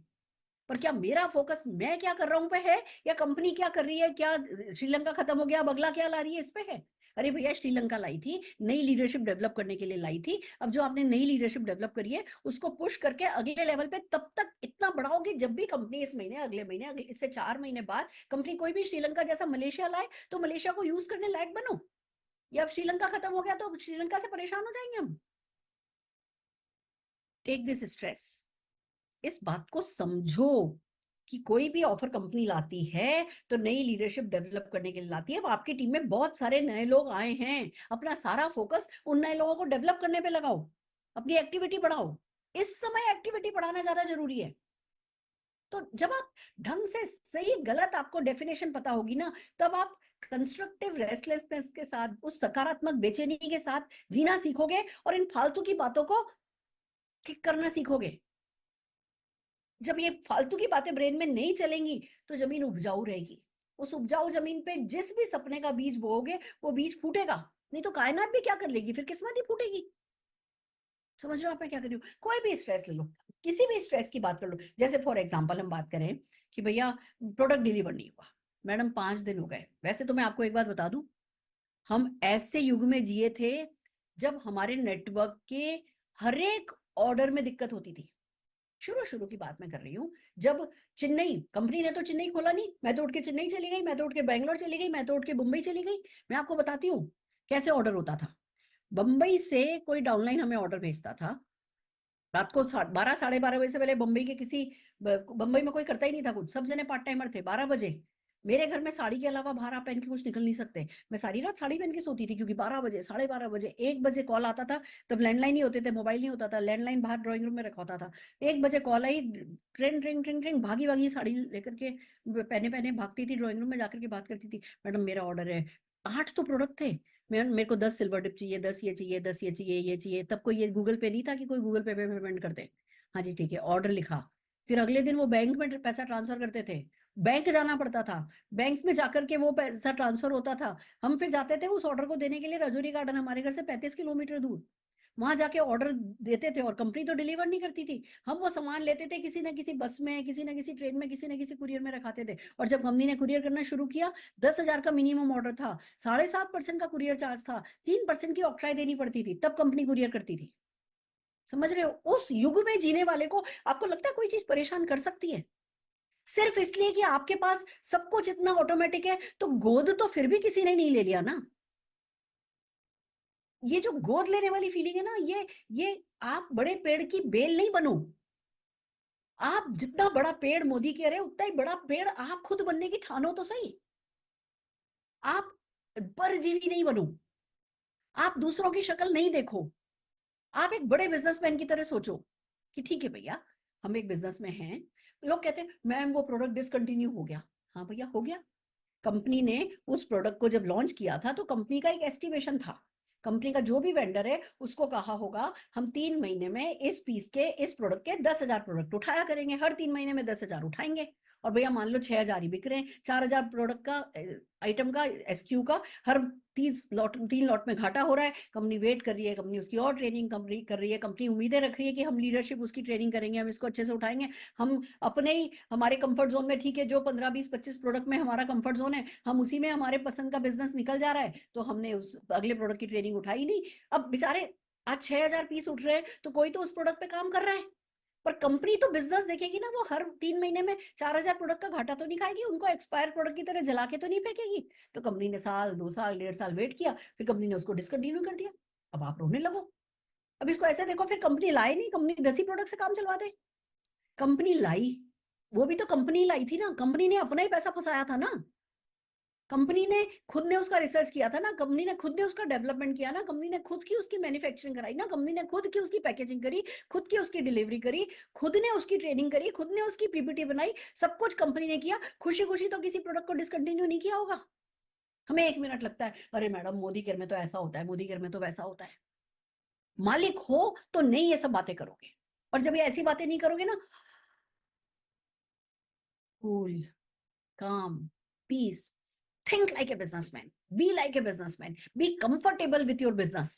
पर क्या मेरा फोकस मैं क्या कर रहा हूं पे है, या कंपनी क्या कर रही है, क्या श्रीलंका खत्म हो गया बगला क्या ला रही है इस पे है? अरे भैया श्रीलंका लाई थी, नई लीडरशिप डेवलप करने के लिए लाई थी। अब जो आपने नई लीडरशिप डेवलप करी है उसको पुश करके अगले लेवल पे तब तक इतना बढ़ाओगे जब भी कंपनी इस महीने, अगले महीने, अगले इससे 4 महीने बाद कंपनी कोई भी श्रीलंका जैसा मलेशिया लाए तो मलेशिया को यूज करने लायक बनो। या अब श्रीलंका खत्म हो गया तो श्रीलंका से परेशान हो जाएंगे हम? Take this stress. इस बात को समझो कि कोई भी ऑफर कंपनी लाती है तो नई लीडरशिप डेवलप करने के लिए लाती है। अब आपकी टीम में बहुत सारे नए लोग आए हैं, अपना सारा फोकस उन नए लोगों को डेवलप करने पे लगाओ, अपनी एक्टिविटी बढ़ाओ। इस समय एक्टिविटी बढ़ाना ज्यादा जरूरी है। तो जब आप ढंग से सही गलत आपको डेफिनेशन पता होगी ना, तब आप कंस्ट्रक्टिव रेस्टलेसनेस के साथ, उस सकारात्मक बेचैनी के साथ जीना सीखोगे और इन फालतू की बातों को किक करना सीखोगे। जब ये फालतू की बातें ब्रेन में नहीं चलेंगी तो जमीन उपजाऊ रहेगी। उस उपजाऊ जमीन पे जिस भी सपने का बीज बोओगे वो बीज फूटेगा, नहीं तो कायनात भी क्या कर लेगी, फिर किस्मत ही फूटेगी। समझ रहे हो आप मैं क्या कर रही हूँ? कोई भी स्ट्रेस ले लो, किसी भी स्ट्रेस की बात कर लो। जैसे फॉर एग्जाम्पल हम बात करें कि भैया प्रोडक्ट डिलीवर नहीं हुआ, मैडम 5 दिन हो गए। वैसे तो मैं आपको एक बात बता दूं, हम ऐसे युग में जिए थे जब हमारे नेटवर्क के हर एक ऑर्डर में दिक्कत होती थी। शुरू शुरू की बात मैं कर रही हूँ, जब चेन्नई कंपनी ने तो चेन्नई खोला नहीं, मैं तो उठ के चेन्नई चली गई, मैं तो उठ के बैंगलोर चली गई, मैं तो उठ के मुंबई चली गई। मैं आपको बताती हूँ कैसे ऑर्डर होता था। बंबई से कोई डाउनलाइन हमें ऑर्डर भेजता था रात को 12, 12:30 बजे से पहले। बंबई के किसी, बंबई में कोई करता ही नहीं था कुछ, सब जने पार्ट टाइमर थे। 12 बजे मेरे घर में साड़ी के अलावा बाहर आप पहन के कुछ निकल नहीं सकते। मैं सारी रात साड़ी पहन के सोती थी, क्योंकि 12 बजे, 12:30 बजे, 1 बजे कॉल आता था। तब लैंडलाइन ही होते थे, मोबाइल नहीं होता था। लैंडलाइन बाहर ड्राइंग रूम में रखा होता था। 1 बजे कॉल आई, ट्रिंग ट्रिंग ट्रिंग ट्रिंग, भागी भागी साड़ी लेकर के पहने पहने भागती थी, ड्राइंग रूम में जाकर के बात करती थी, मैडम मेरा ऑर्डर है। 8 तो प्रोडक्ट थे। मेरे को 10 सिल्वर टिप चाहिए, 10 ये चाहिए, 10 ये चाहिए, ये चाहिए। तब कोई ये गूगल पे नहीं था कि कोई गूगल पे पेमेंट कर दे। हाँ जी ठीक है, ऑर्डर लिखा। फिर अगले दिन वो बैंक में पैसा ट्रांसफर करते थे, बैंक जाना पड़ता था, बैंक में जाकर के वो पैसा ट्रांसफर होता था। हम फिर जाते थे उस ऑर्डर को देने के लिए राजौरी गार्डन, हमारे घर से 35 किलोमीटर दूर। वहां जाके ऑर्डर देते थे, और कंपनी तो डिलीवर नहीं करती थी। हम वो सामान लेते थे, किसी ना किसी बस में, किसी ना किसी ट्रेन में, किसी ना किसी कुरियर में रखाते थे। और जब कंपनी ने कुरियर करना शुरू किया, 10,000 का मिनिमम ऑर्डर था, 7.5% का कुरियर चार्ज था, 3% की ऑक्ट्राई देनी पड़ती थी, तब कंपनी कुरियर करती थी। समझ रहे हो? उस युग में जीने वाले को आपको लगता है कोई चीज परेशान कर सकती है? सिर्फ इसलिए कि आपके पास सब कुछ इतना ऑटोमेटिक है। तो गोद तो फिर भी किसी ने नहीं ले लिया ना। ये जो गोद लेने वाली फीलिंग है ना, ये आप बड़े पेड़ की बेल नहीं बनो। आप जितना बड़ा पेड़ मोदी कह रहे हैं, उतना ही बड़ा पेड़ आप खुद बनने की ठानो तो सही। आप परजीवी नहीं बनो। आप दूसरों की शक्ल नहीं देखो। आप एक बड़े बिजनेसमैन की तरह सोचो कि ठीक है भैया, हम एक बिजनेस में हैं। लोग कहते हैं मैम वो प्रोडक्ट डिसकंटिन्यू हो गया। हाँ भैया हो गया। कंपनी ने उस प्रोडक्ट को जब लॉन्च किया था, तो कंपनी का एक एस्टिमेशन था। कंपनी का जो भी वेंडर है उसको कहा होगा हम 3 महीने में इस पीस के, इस प्रोडक्ट के 10,000 प्रोडक्ट उठाया करेंगे, हर 3 महीने में 10,000 उठाएंगे। और भैया मान लो 6,000 ही बिक रहे हैं, 4,000 प्रोडक्ट का, आइटम का, एसक्यू का, हर 3 लॉट में घाटा हो रहा है। कंपनी वेट कर रही है, कंपनी उसकी और ट्रेनिंग कंपनी कर रही है, कंपनी उम्मीदें रख रही है कि हम लीडरशिप उसकी ट्रेनिंग करेंगे, हम इसको अच्छे से उठाएंगे। हम अपने ही हमारे कंफर्ट जोन में, ठीक है, जो 15, 20, 25 प्रोडक्ट में हमारा कंफर्ट जोन है, हम उसी में हमारे पसंद का बिजनेस निकल जा रहा है, तो हमने उस अगले प्रोडक्ट की ट्रेनिंग उठाई नहीं। अब बेचारे आज 6,000 पीस उठ रहे हैं, तो कोई तो उस प्रोडक्ट पे काम कर रहा है। पर कंपनी तो बिजनेस देखेगी ना, वो हर 3 महीने में 4,000 प्रोडक्ट का घाटा तो नहीं खाएगी, उनको एक्सपायर प्रोडक्ट की तरह जला के तो नहीं फेंकेगी। तो कंपनी ने साल, 2 साल, 1.5 साल वेट किया, फिर कंपनी ने उसको डिसकंटिन्यू कर दिया। अब आप रोने लगो। अब इसको ऐसे देखो, फिर कंपनी लाई नहीं, कंपनी 10 ही प्रोडक्ट से काम चलवा दे। कंपनी लाई, वो भी तो कंपनी लाई थी ना, कंपनी ने अपना ही पैसा फंसाया था ना। कंपनी ने खुद ने उसका रिसर्च किया था ना, कंपनी ने खुद ने उसका डेवलपमेंट किया ना, कंपनी ने खुद की उसकी मैन्युफैक्चरिंग कराई ना, कंपनी ने खुद की उसकी पैकेजिंग करी, खुद की उसकी डिलीवरी करी, खुद ने उसकी ट्रेनिंग करी, खुद ने उसकी पीपीटी बनाई, सब कुछ कंपनी ने किया। खुशी खुशी तो किसी प्रोडक्ट को डिसकंटिन्यू नहीं किया होगा। हमें 1 मिनट लगता है, अरे मैडम मोदी केयर में तो ऐसा होता है, मोदी केयर में तो वैसा होता है। मालिक हो तो नहीं ये सब बातें करोगे। और जब ये ऐसी बातें नहीं करोगे ना, cool, calm, peace, think like a businessman, be like a businessman, be comfortable with your business।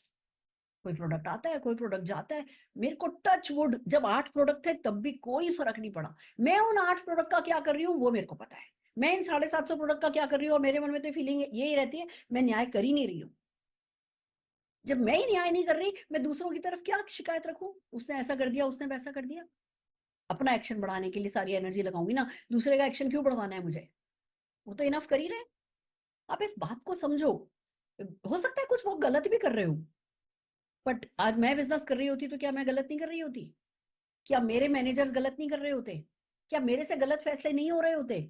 कोई प्रोडक्ट आता है, कोई प्रोडक्ट जाता है। मेरे को टच वुड, जब 8 प्रोडक्ट थे तब भी कोई फर्क नहीं पड़ा। मैं उन 8 प्रोडक्ट का क्या कर रही हूँ वो मेरे को पता है। मैं इन 750 प्रोडक्ट का क्या कर रही हूँ, और मेरे मन में तो फीलिंग यही रहती है, मैं न्याय कर ही नहीं रही हूँ। जब मैं ही न्याय नहीं कर रही, मैं दूसरों की तरफ क्या शिकायत रखूं, उसने ऐसा कर दिया, उसने वैसा कर दिया। अपना एक्शन बढ़ाने के लिए सारी एनर्जी लगाऊंगी ना, दूसरे का एक्शन क्यों बढ़वाना है मुझे? वो तो इनफ कर ही रहे। आप इस बात को समझो। हो सकता है कुछ वो गलत भी कर रहे हो, बट आज मैं बिजनेस कर रही होती तो क्या मैं गलत नहीं कर रही होती? क्या मेरे मैनेजर्स गलत नहीं कर रहे होते? क्या मेरे से गलत फैसले नहीं हो रहे होते?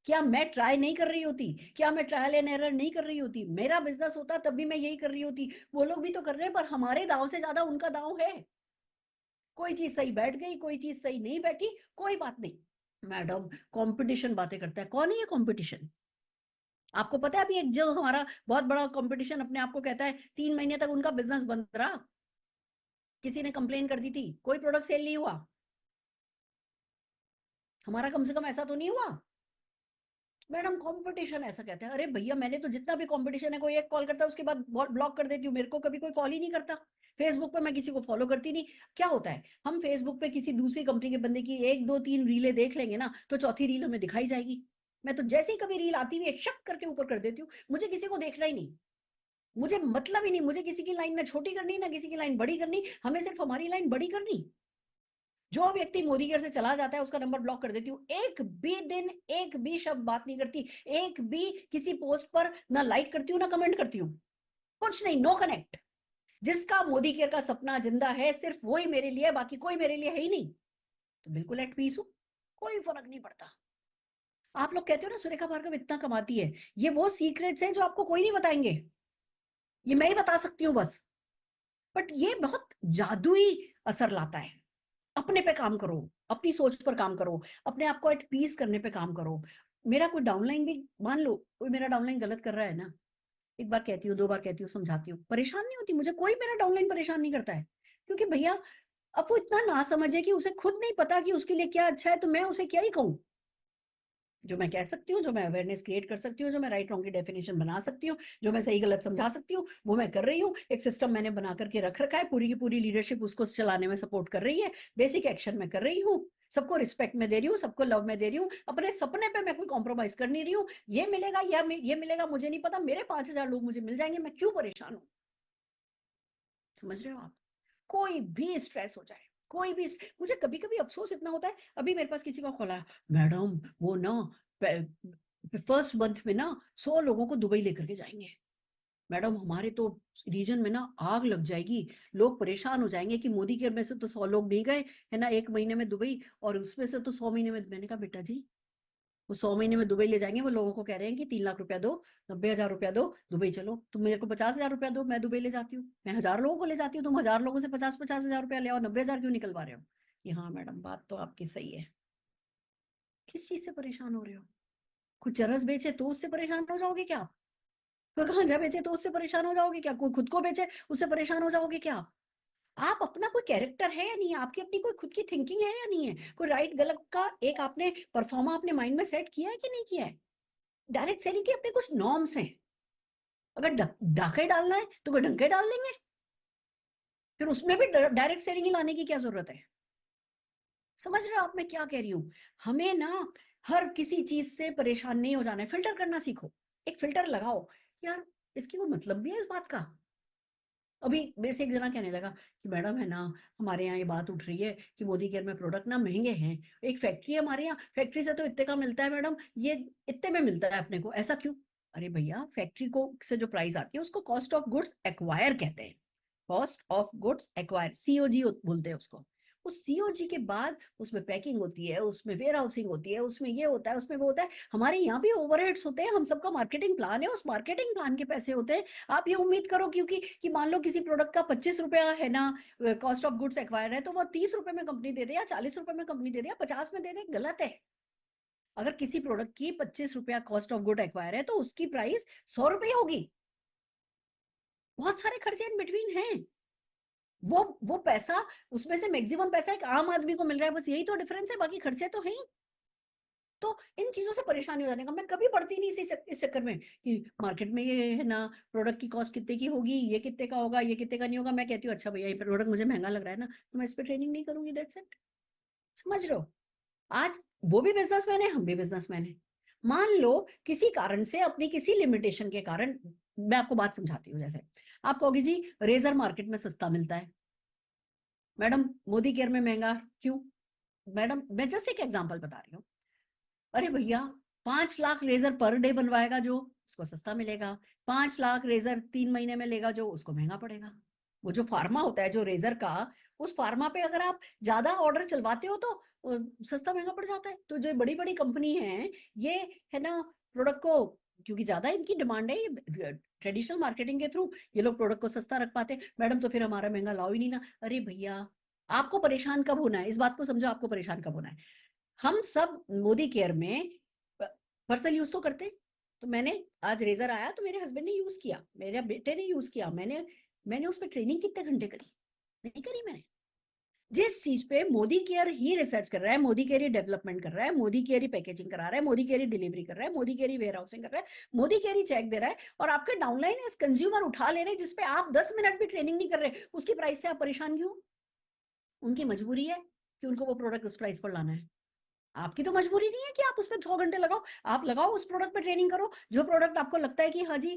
क्या मैं ट्राई नहीं कर रही होती? क्या मैं ट्रायल एंड एरर नहीं कर रही होती? मेरा बिजनेस होता तब भी मैं यही कर रही होती। वो लोग भी तो कर रहे हैं, पर हमारे दांव से ज्यादा उनका दांव है। कोई चीज सही बैठ गई, कोई चीज सही नहीं बैठी, कोई बात नहीं। मैडम कंपटीशन बातें करता है, कौन है ये कंपटीशन? आपको पता है अभी एक जो हमारा बहुत बड़ा कंपटीशन अपने आप को कहता है, 3 महीने तक उनका बिजनेस बंद रहा। किसी ने कंप्लेन कर दी थी, कोई प्रोडक्ट सेल नहीं हुआ। हमारा कम से कम ऐसा तो नहीं हुआ। मैडम कंपटीशन ऐसा कहता है, अरे भैया मैंने तो जितना भी कंपटीशन है, कोई एक कॉल करता है उसके बाद ब्लॉक कर देती हूँ, मेरे को कभी कोई कॉल ही नहीं करता। फेसबुक पे मैं किसी को फॉलो करती नहीं। क्या होता है, हम फेसबुक पे किसी दूसरी कंपनी के बंदे की 1, 2, 3 रीलें देख लेंगे ना, तो चौथी रील हमें दिखाई जाएगी। मैं तो जैसे ही कभी रील आती हुई शक करके ऊपर कर देती हूँ, मुझे किसी को देखना ही नहीं। मुझे मतलब ही नहीं, मुझे किसी की लाइन ना छोटी करनी ना किसी की लाइन बड़ी करनी, हमें सिर्फ हमारी लाइन बड़ी करनी। जो व्यक्ति मोदी केयर से चला जाता है उसका नंबर ब्लॉक कर देती हूँ। एक भी दिन, एक भी शब्द बात नहीं करती, एक भी किसी पोस्ट पर ना लाइक करती हूँ ना कमेंट करती हूँ, कुछ नहीं, नो कनेक्ट। जिसका मोदी केयर का सपना जिंदा है सिर्फ वही मेरे लिए, बाकी कोई मेरे लिए है ही नहीं। तो बिल्कुल एट पीस हूँ, कोई फर्क नहीं पड़ता। आप लोग कहते हो ना सुरेखा भार्गव इतना कमाती है, ये वो सीक्रेट्स हैं जो आपको कोई नहीं बताएंगे, ये मैं ही बता सकती हूँ बस। बट ये बहुत जादुई असर लाता है। अपने पे काम करो, अपनी सोच पर काम करो, अपने आप को एट पीस करने पे काम करो। मेरा कोई डाउनलाइन भी, मान लो कोई मेरा डाउनलाइन गलत कर रहा है ना, एक बार कहती हूँ, 2 बार कहती हूँ, समझाती हूँ, परेशान नहीं होती, मुझे कोई मेरा डाउनलाइन परेशान नहीं करता है। क्योंकि भैया अब वो इतना ना समझे कि उसे खुद नहीं पता कि उसके लिए क्या अच्छा है, तो मैं उसे क्या ही कहूँ। जो मैं कह सकती हूँ, जो मैं अवेयरनेस क्रिएट कर सकती हूँ, जो मैं राइट रॉन्ग की डेफिनेशन बना सकती हूँ, जो मैं सही गलत समझा सकती हूँ, वो मैं कर रही हूँ। एक सिस्टम मैंने बना करके रख रखा है, पूरी की पूरी लीडरशिप उसको चलाने में सपोर्ट कर रही है, बेसिक एक्शन मैं कर रही हूँ, सबको रिस्पेक्ट में दे रही हूँ, सबको लव में दे रही हूँ, अपने सपने पे मैं कोई कॉम्प्रोमाइज कर नहीं रही हूँ। ये मिलेगा या ये मिलेगा मुझे नहीं पता, मेरे 5,000 लोग मुझे मिल जाएंगे, मैं क्यों परेशान हूँ। समझ रहे हो आप? कोई भी स्ट्रेस हो जाए, कोई भी मुझे कभी कभी अफसोस इतना होता है, अभी मेरे पास किसी का कॉल आया, मैडम वो ना फर्स्ट मंथ में ना 100 लोगों को दुबई लेकर के जाएंगे, मैडम हमारे तो रीजन में ना आग लग जाएगी, लोग परेशान हो जाएंगे कि मोदी केयर में से तो 100 लोग नहीं गए है ना 1 महीने में दुबई, और उसमें से तो 100 महीने में। मैंने कहा बेटा जी, वो 100 महीने में दुबई ले जाएंगे, वो लोगों को कह रहे हैं कि 3 लाख रुपया दो, 90,000 रुपया दो, दुबई चलो, तुम मेरे को 50,000 रुपया दो, मैं दुबई ले जाती हूँ, मैं 1,000 लोगों को ले जाती हूँ, तुम 1,000 लोगों से 50,000 रुपया ले आओ, 90,000 क्यों निकलवा रहे हो। कि हाँ मैडम बात तो आपकी सही है। किस चीज से परेशान हो रहे हो? कुछ चरस बेचे तो उससे परेशान हो जाओगे क्या? कोई गांजा बेचे तो उससे परेशान हो जाओगे क्या? कोई खुद को बेचे उससे परेशान हो जाओगे क्या? आप अपना कोई कैरेक्टर है या नहीं है? आपकी अपनी कोई खुद की थिंकिंग है या नहीं है? कोई राइट गलत का एक आपने परफॉर्मा अपने माइंड में सेट किया है कि नहीं किया है? डायरेक्ट सेलिंग के अपने कुछ नॉर्म्स हैं, अगर डाके डालना है तो कोई डंके डाल लेंगे, फिर उसमें भी डायरेक्ट सेलिंग ही लाने की क्या जरूरत है? समझ रहे हो आप मैं क्या कह रही हूँ? हमें ना हर किसी चीज से परेशान नहीं हो जाना है, फिल्टर करना सीखो। एक फिल्टर लगाओ, यार इसकी कोई मतलब भी है इस बात का। अभी मेरे से एक जना कहने लगा कि मैडम है ना, हमारे यहाँ ये बात उठ रही है कि मोदी केयर में प्रोडक्ट ना महंगे हैं, एक फैक्ट्री है हमारे यहाँ, फैक्ट्री से तो इतने का मिलता है मैडम, ये इतने में मिलता है अपने को, ऐसा क्यों? अरे भैया फैक्ट्री को से जो प्राइस आती है उसको कॉस्ट ऑफ गुड्स एक्वायर कहते हैं, cost of goods acquire, COG बोलते हैं उसको। उस सीओजी के बाद उसमें पैकिंग होती है, उसमें वेयर हाउसिंग होती है, उसमें ये होता है, उसमें वो होता है, हमारे यहाँ भी ओवरहेड्स होते हैं, हम सबका मार्केटिंग प्लान है, उस मार्केटिंग प्लान के पैसे होते हैं। आप ये उम्मीद करो क्योंकि कि मान लो किसी प्रोडक्ट का 25 रुपया है ना कॉस्ट ऑफ गुड्स एक्वायर है, तो वो 30 रुपए में कंपनी दे दे या 40 रुपए में कंपनी दे दे या 50 में दे दे, गलत है। अगर किसी प्रोडक्ट की 25 रुपया कॉस्ट ऑफ गुड एक्वायर है तो उसकी प्राइस 100 रुपये होगी। बहुत सारे खर्चे इन बिटवीन हैं, वो पैसा, उसमें से मैक्सिमम पैसा एक आम आदमी को मिल रहा है, बस यही तो डिफरेंस है, बाकी खर्चे तो हैं ही। तो इन चीजों से परेशानी हो जाने का मैं कभी पढ़ती नहीं इस चक्कर में कि मार्केट में ये है ना प्रोडक्ट की कॉस्ट कितने की होगी, ये कितने का होगा, ये कितने का नहीं होगा। मैं कहती हूँ अच्छा भैया ये प्रोडक्ट मुझे महंगा लग रहा है ना, तो मैं इस पर ट्रेनिंग नहीं करूंगी, दैट्स इट। समझ रहे हो? आज वो भी बिजनेसमैन है, हम भी बिजनेसमैन है। मान लो किसी कारण से, अपनी किसी लिमिटेशन के कारण, मैं आपको बात समझाती हूँ, जैसे आप कहोगे जी रेजर मार्केट में सस्ता मिलता है, मैडम मोदी केयर में महंगा क्यों? मैडम मैं जस्ट एक एग्जांपल बता रही हूँ। अरे भैया 5 लाख रेजर पर डे बनवाएगा जो, उसको सस्ता मिलेगा, 5 लाख रेजर 3 महीने में लेगा जो, उसको महंगा पड़ेगा। वो जो फार्मा होता है जो रेजर का, उस फार्मा पे अगर आप ज्यादा ऑर्डर चलवाते हो तो सस्ता महंगा पड़ जाता है। तो जो बड़ी बड़ी कंपनी है ये है ना प्रोडक्ट को, क्योंकि ज्यादा इनकी डिमांड है ट्रेडिशनल मार्केटिंग के थ्रू, ये लोग प्रोडक्ट को सस्ता रख पाते हैं। मैडम तो फिर हमारा महंगा लाओ ही नहीं ना। अरे भैया आपको परेशान कब होना है, इस बात को समझो, आपको परेशान कब होना है। हम सब मोदी केयर में पर्सनल यूज तो करते हैं। तो मैंने आज रेजर आया तो मेरे हस्बैंड ने यूज किया, मेरे बेटे ने यूज किया, मैंने उस पर ट्रेनिंग कितने घंटे करी? नहीं करी मैंने। जिस चीज पे मोदी केयर ही रिसर्च कर रहा है, मोदी केयर ही डेवलपमेंट कर रहा है, मोदी केयर ही पैकेजिंग करा रहा है, मोदी केयर ही डिलीवरी कर रहा है, मोदी केयर ही वेयर हाउसिंग कर रहा है, मोदी केयर ही चेक दे रहा है, और आपके डाउनलाइन एज कंज्यूमर उठा ले रहे हैं जिसपे आप 10 मिनट भी ट्रेनिंग नहीं कर रहे, उसकी प्राइस से आप परेशान क्यों? उनकी मजबूरी है कि उनको वो प्रोडक्ट उस प्राइस पर लाना है। आपकी तो मजबूरी नहीं है कि आप उसमें 100 घंटे लगाओ, आप लगाओ उस प्रोडक्ट पे ट्रेनिंग करो, जो प्रोडक्ट आपको लगता है कि हाँ जी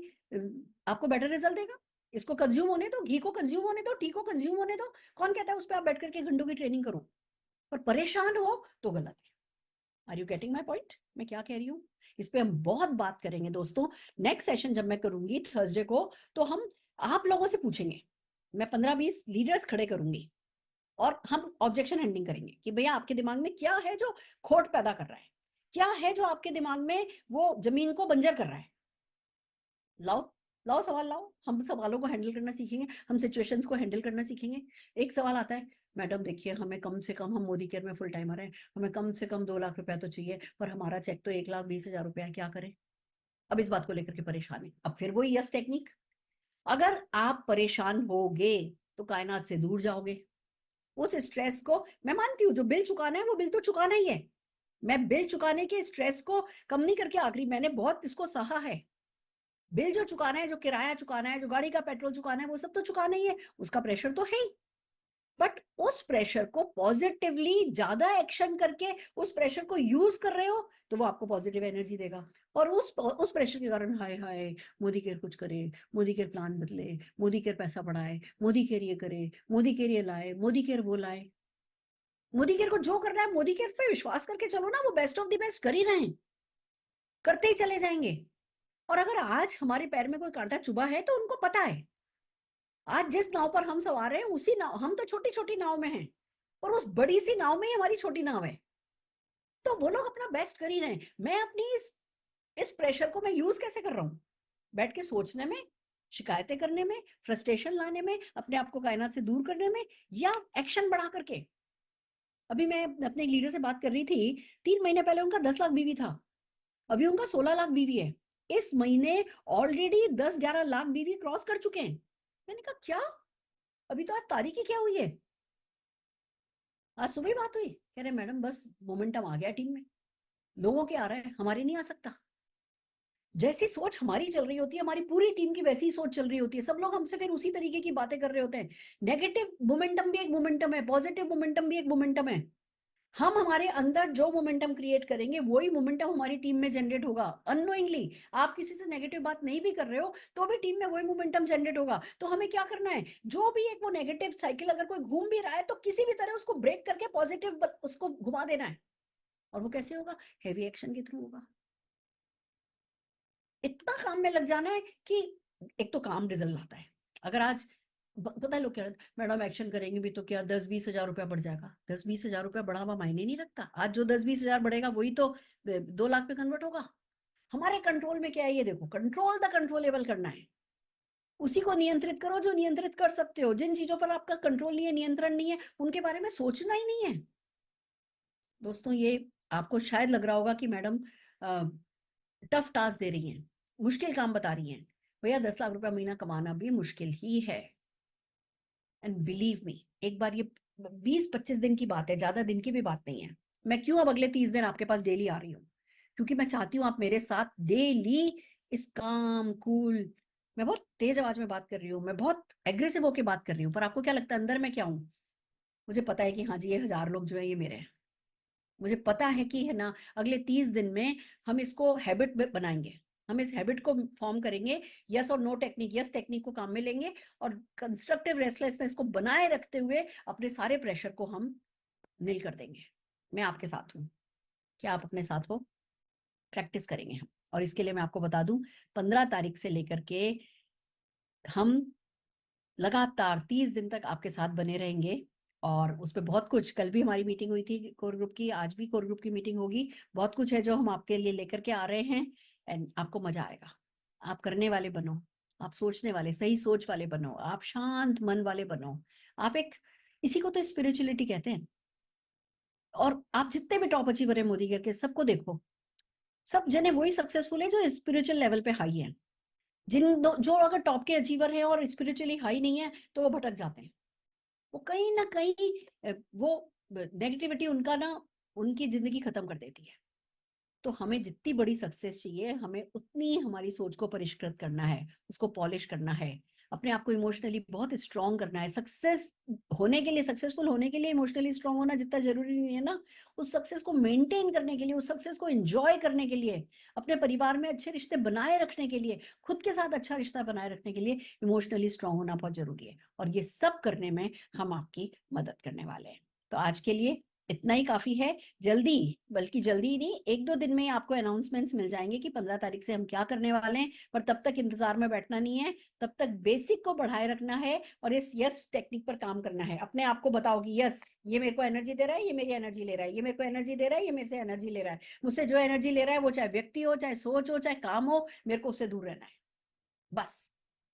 आपको बेटर रिजल्ट देगा। इसको कंज्यूम होने दो, घी को कंज्यूम होने दो, टी को कंज्यूम होने दो, कौन कहता है उस पर आप बैठ करके घंटों की ट्रेनिंग करो? पर परेशान हो तो गलत है। Are you getting my point? मैं क्या कह रही हूँ? इस पे हम बहुत बात करेंगे दोस्तों। नेक्स्ट सेशन जब मैं करूंगी थर्सडे को, तो हम आप लोगों से पूछेंगे, मैं 15-20 लीडर्स खड़े करूंगी और हम ऑब्जेक्शन हैंडलिंग करेंगे कि भैया आपके दिमाग में क्या है जो खोट पैदा कर रहा है, क्या है जो आपके दिमाग में वो जमीन को बंजर कर रहा है? लाओ, लाओ सवाल लाओ, हम सवालों को हैंडल करना सीखेंगे, हम सिचुएशंस को हैंडल करना सीखेंगे। एक सवाल आता है, मैडम देखिए हमें कम से कम, हम मोदी केयर में फुल टाइमर हैं, हमें कम से कम 2 लाख रुपया तो चाहिए, पर हमारा चेक तो 1,20,000 रुपया है, क्या करें? अब इस बात को लेकर के परेशान है। अब फिर वही यस टेक्निक, अगर आप परेशान होगे तो कायनात से दूर जाओगे। उस स्ट्रेस को, मैं मानती हूँ जो बिल चुकाना है वो बिल तो चुकाना ही है, मैं बिल चुकाने के स्ट्रेस को कम नहीं करके आखिरी, मैंने बहुत इसको सहा है। बिल जो चुकाना है, जो किराया चुकाना है, जो गाड़ी का पेट्रोल चुकाना है, वो सब तो चुकाना ही है, उसका प्रेशर तो है ही। बट उस प्रेशर को पॉजिटिवली ज्यादा एक्शन करके उस प्रेशर को यूज कर रहे हो तो वो आपको पॉजिटिव एनर्जी देगा। और उस प्रेशर के कारण हाय हाय मोदी केयर कुछ करे, मोदी केयर प्लान बदले, मोदी केयर पैसा बढ़ाए, मोदी केयर ये करे, मोदी केयर ये लाए, मोदी केयर वो लाए। मोदी केयर को जो करना है, मोदी केयर पे विश्वास करके चलो ना, वो बेस्ट ऑफ द बेस्ट कर ही रहे हैं, करते ही चले जाएंगे। और अगर आज हमारे पैर में कोई कांटा चुभा है तो उनको पता है, आज जिस नाव पर हम सवार हैं उसी नाव, हम तो छोटी छोटी नाव में हैं और उस बड़ी सी नाव में ही हमारी छोटी नाव है। तो वो लोग अपना बेस्ट कर ही रहे हैं, मैं अपनी इस प्रेशर को मैं यूज कैसे कर रहा हूँ? बैठ के सोचने में, शिकायतें करने में, फ्रस्ट्रेशन लाने में, अपने आप को कायनात से दूर करने में, या एक्शन बढ़ा करके। अभी मैं अपने एक लीडर से बात कर रही थी, 3 महीने पहले उनका 10 लाख बीवी था, अभी उनका 16 लाख बीवी है। इस महीने ऑलरेडी 10-11 लाख बीवी क्रॉस कर चुके हैं। मैंने कहा क्या? अभी तो आज तारीख ही क्या हुई है? आज सुबह ही बात हुई, कह रहे मैडम बस मोमेंटम आ गया टीम में, लोगों के आ रहा है, हमारे नहीं आ सकता। जैसी सोच हमारी चल रही होती है, हमारी पूरी टीम की वैसी ही सोच चल रही होती है, सब लोग हमसे फिर उसी तरीके की बातें कर रहे होते हैं। नेगेटिव मोमेंटम भी एक मोमेंटम है, पॉजिटिव मोमेंटम भी एक मोमेंटम है। हम हमारे अंदर जो मोमेंटम क्रिएट करेंगे वही मोमेंटम हमारी टीम में जनरेट होगा अननोइंगली। आप किसी से नेगेटिव बात नहीं भी कर रहे हो तो भी टीम में वही मोमेंटम जनरेट होगा। तो हमें क्या करना है, जो भी एक वो नेगेटिव साइकिल अगर कोई घूम भी रहा है तो किसी भी तरह उसको ब्रेक करके पॉजिटिव उसको घुमा देना है। और वो कैसे होगा? हैवी एक्शन के थ्रू होगा। इतना काम में लग जाना है कि एक तो काम रिजल्ट लाता है। अगर आज पता है लोग क्या, मैडम एक्शन करेंगे भी तो क्या 10-20 हजार रुपया बढ़ जाएगा? 10-20 हजार रुपया बढ़ा हुआ मायने नहीं रखता। आज जो 10-20 हजार बढ़ेगा वही तो 2 लाख पे कन्वर्ट होगा। हमारे कंट्रोल में क्या है, ये देखो, कंट्रोल द कंट्रोलेबल करना है। उसी को नियंत्रित करो जो नियंत्रित कर सकते हो। जिन चीजों पर आपका कंट्रोल नहीं है, नियंत्रण नहीं है, उनके बारे में सोचना ही नहीं है। दोस्तों ये आपको शायद लग रहा होगा कि मैडम टफ टास्क दे रही हैं, मुश्किल काम बता रही हैं। भैया 10 लाख रुपया महीना कमाना भी मुश्किल ही है। एंड बिलीव मी, एक बार ये 20-25 दिन की बात है, ज्यादा दिन की भी बात नहीं है। मैं क्यों अब अगले 30 दिन आपके पास डेली आ रही हूँ? क्योंकि मैं चाहती हूँ आप मेरे साथ डेली इस काम कूल, मैं बहुत तेज आवाज में बात कर रही हूँ, मैं बहुत एग्रेसिव होकर बात कर रही हूँ, पर आपको क्या लगता है अंदर में क्या हूँ? मुझे पता है कि हाँ जी ये 1000 लोग जो है ये मेरे हैं। मुझे पता है कि है ना, अगले 30 दिन में हम इसको हैबिट बनाएंगे, हम इस हैबिट को फॉर्म करेंगे। यस और नो टेक्निक, यस टेक्निक को काम में लेंगे और कंस्ट्रक्टिव रेस्टलेसनेस को बनाए रखते हुए अपने सारे प्रेशर को हम नील कर देंगे। मैं आपके साथ हूँ, क्या आप अपने साथ हो? प्रैक्टिस करेंगे हम। और इसके लिए मैं आपको बता दूं, 15 तारीख से लेकर के हम लगातार 30 दिन तक आपके साथ बने रहेंगे। और उस पर बहुत कुछ, कल भी हमारी मीटिंग हुई थी कोर ग्रुप की, आज भी कोर ग्रुप की मीटिंग होगी। बहुत कुछ है जो हम आपके लिए लेकर के आ रहे हैं एंड आपको मजा आएगा। आप करने वाले बनो, आप सोचने वाले, सही सोच वाले बनो, आप शांत मन वाले बनो। आप एक, इसी को तो स्पिरिचुअलिटी कहते हैं। और आप जितने भी टॉप अचीवर है मोदी के, सबको देखो, सब जने वही सक्सेसफुल है जो स्पिरिचुअल लेवल पे हाई है। जो अगर टॉप के अचीवर है और स्पिरिचुअली हाई नहीं है तो वो भटक जाते हैं। वो कहीं ना कहीं वो नेगेटिविटी उनका ना, उनकी जिंदगी खत्म कर देती है। तो हमें जितनी बड़ी सक्सेस चाहिए, हमें उतनी हमारी सोच को परिष्कृत करना है, उसको पॉलिश करना है, अपने आप को इमोशनली बहुत स्ट्रांग करना है। सक्सेस होने के लिए, सक्सेसफुल होने के लिए इमोशनली स्ट्रांग होना जितना जरूरी नहीं है ना, उस सक्सेस को मेंटेन करने के लिए, उस सक्सेस को एंजॉय करने के लिए, अपने परिवार में अच्छे रिश्ते बनाए रखने के लिए, खुद के साथ अच्छा रिश्ता बनाए रखने के लिए इमोशनली स्ट्रांग होना बहुत जरूरी है। और ये सब करने में हम आपकी मदद करने वाले हैं। तो आज के लिए इतना ही काफी है। जल्दी, बल्कि जल्दी ही नहीं, 1-2 दिन में ही आपको अनाउंसमेंट्स मिल जाएंगे कि 15 तारीख से हम क्या करने वाले हैं। पर तब तक इंतजार में बैठना नहीं है, तब तक बेसिक को बढ़ाए रखना है और इस यस टेक्निक पर काम करना है। अपने आप को बताओ कि यस, ये मेरे को एनर्जी दे रहा है, ये मेरी एनर्जी ले रहा है, ये मेरे को एनर्जी दे रहा है, ये मेरे से एनर्जी ले रहा है। मुझसे जो एनर्जी ले रहा है, वो चाहे व्यक्ति हो, चाहे सोच हो, चाहे काम हो, मेरे को उससे दूर रहना है। बस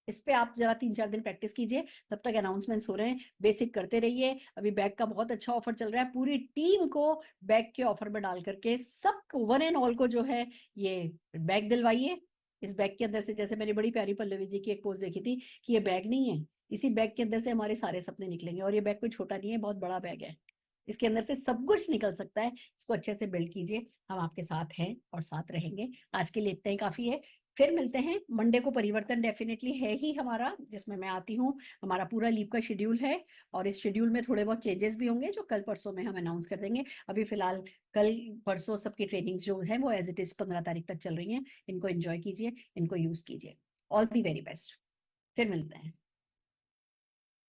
इस पे आप जरा 3-4 दिन प्रैक्टिस कीजिए। तब तक अनाउंसमेंट्स हो रहे हैं, बेसिक करते रहिए। अभी बैग का बहुत अच्छा ऑफर चल रहा है, पूरी टीम को बैग के ऑफर में डाल करके सबको वन एंड ऑल को जो है ये बैग दिलवाइए। इस बैग के अंदर से, जैसे मैंने बड़ी प्यारी पल्लवी जी की एक पोस्ट देखी थी कि ये बैग नहीं है, इसी बैग के अंदर से हमारे सारे सपने निकलेंगे। और ये बैग कोई छोटा नहीं है, बहुत बड़ा बैग है, इसके अंदर से सब कुछ निकल सकता है। इसको अच्छे से बिल्ड कीजिए, हम आपके साथ हैं और साथ रहेंगे। आज के लिए इतना ही काफी है, फिर मिलते हैं मंडे को। परिवर्तन डेफिनेटली है ही हमारा, जिसमें मैं आती हूँ। हमारा पूरा लीव का शेड्यूल है और इस शेड्यूल में थोड़े बहुत चेंजेस भी होंगे जो कल परसों में हम अनाउंस कर देंगे। अभी फिलहाल कल परसों सबकी ट्रेनिंग्स जो है वो एज इट इज 15 तारीख तक चल रही हैं। इनको एंजॉय कीजिए, इनको यूज कीजिए। ऑल दी वेरी बेस्ट, फिर मिलते हैं।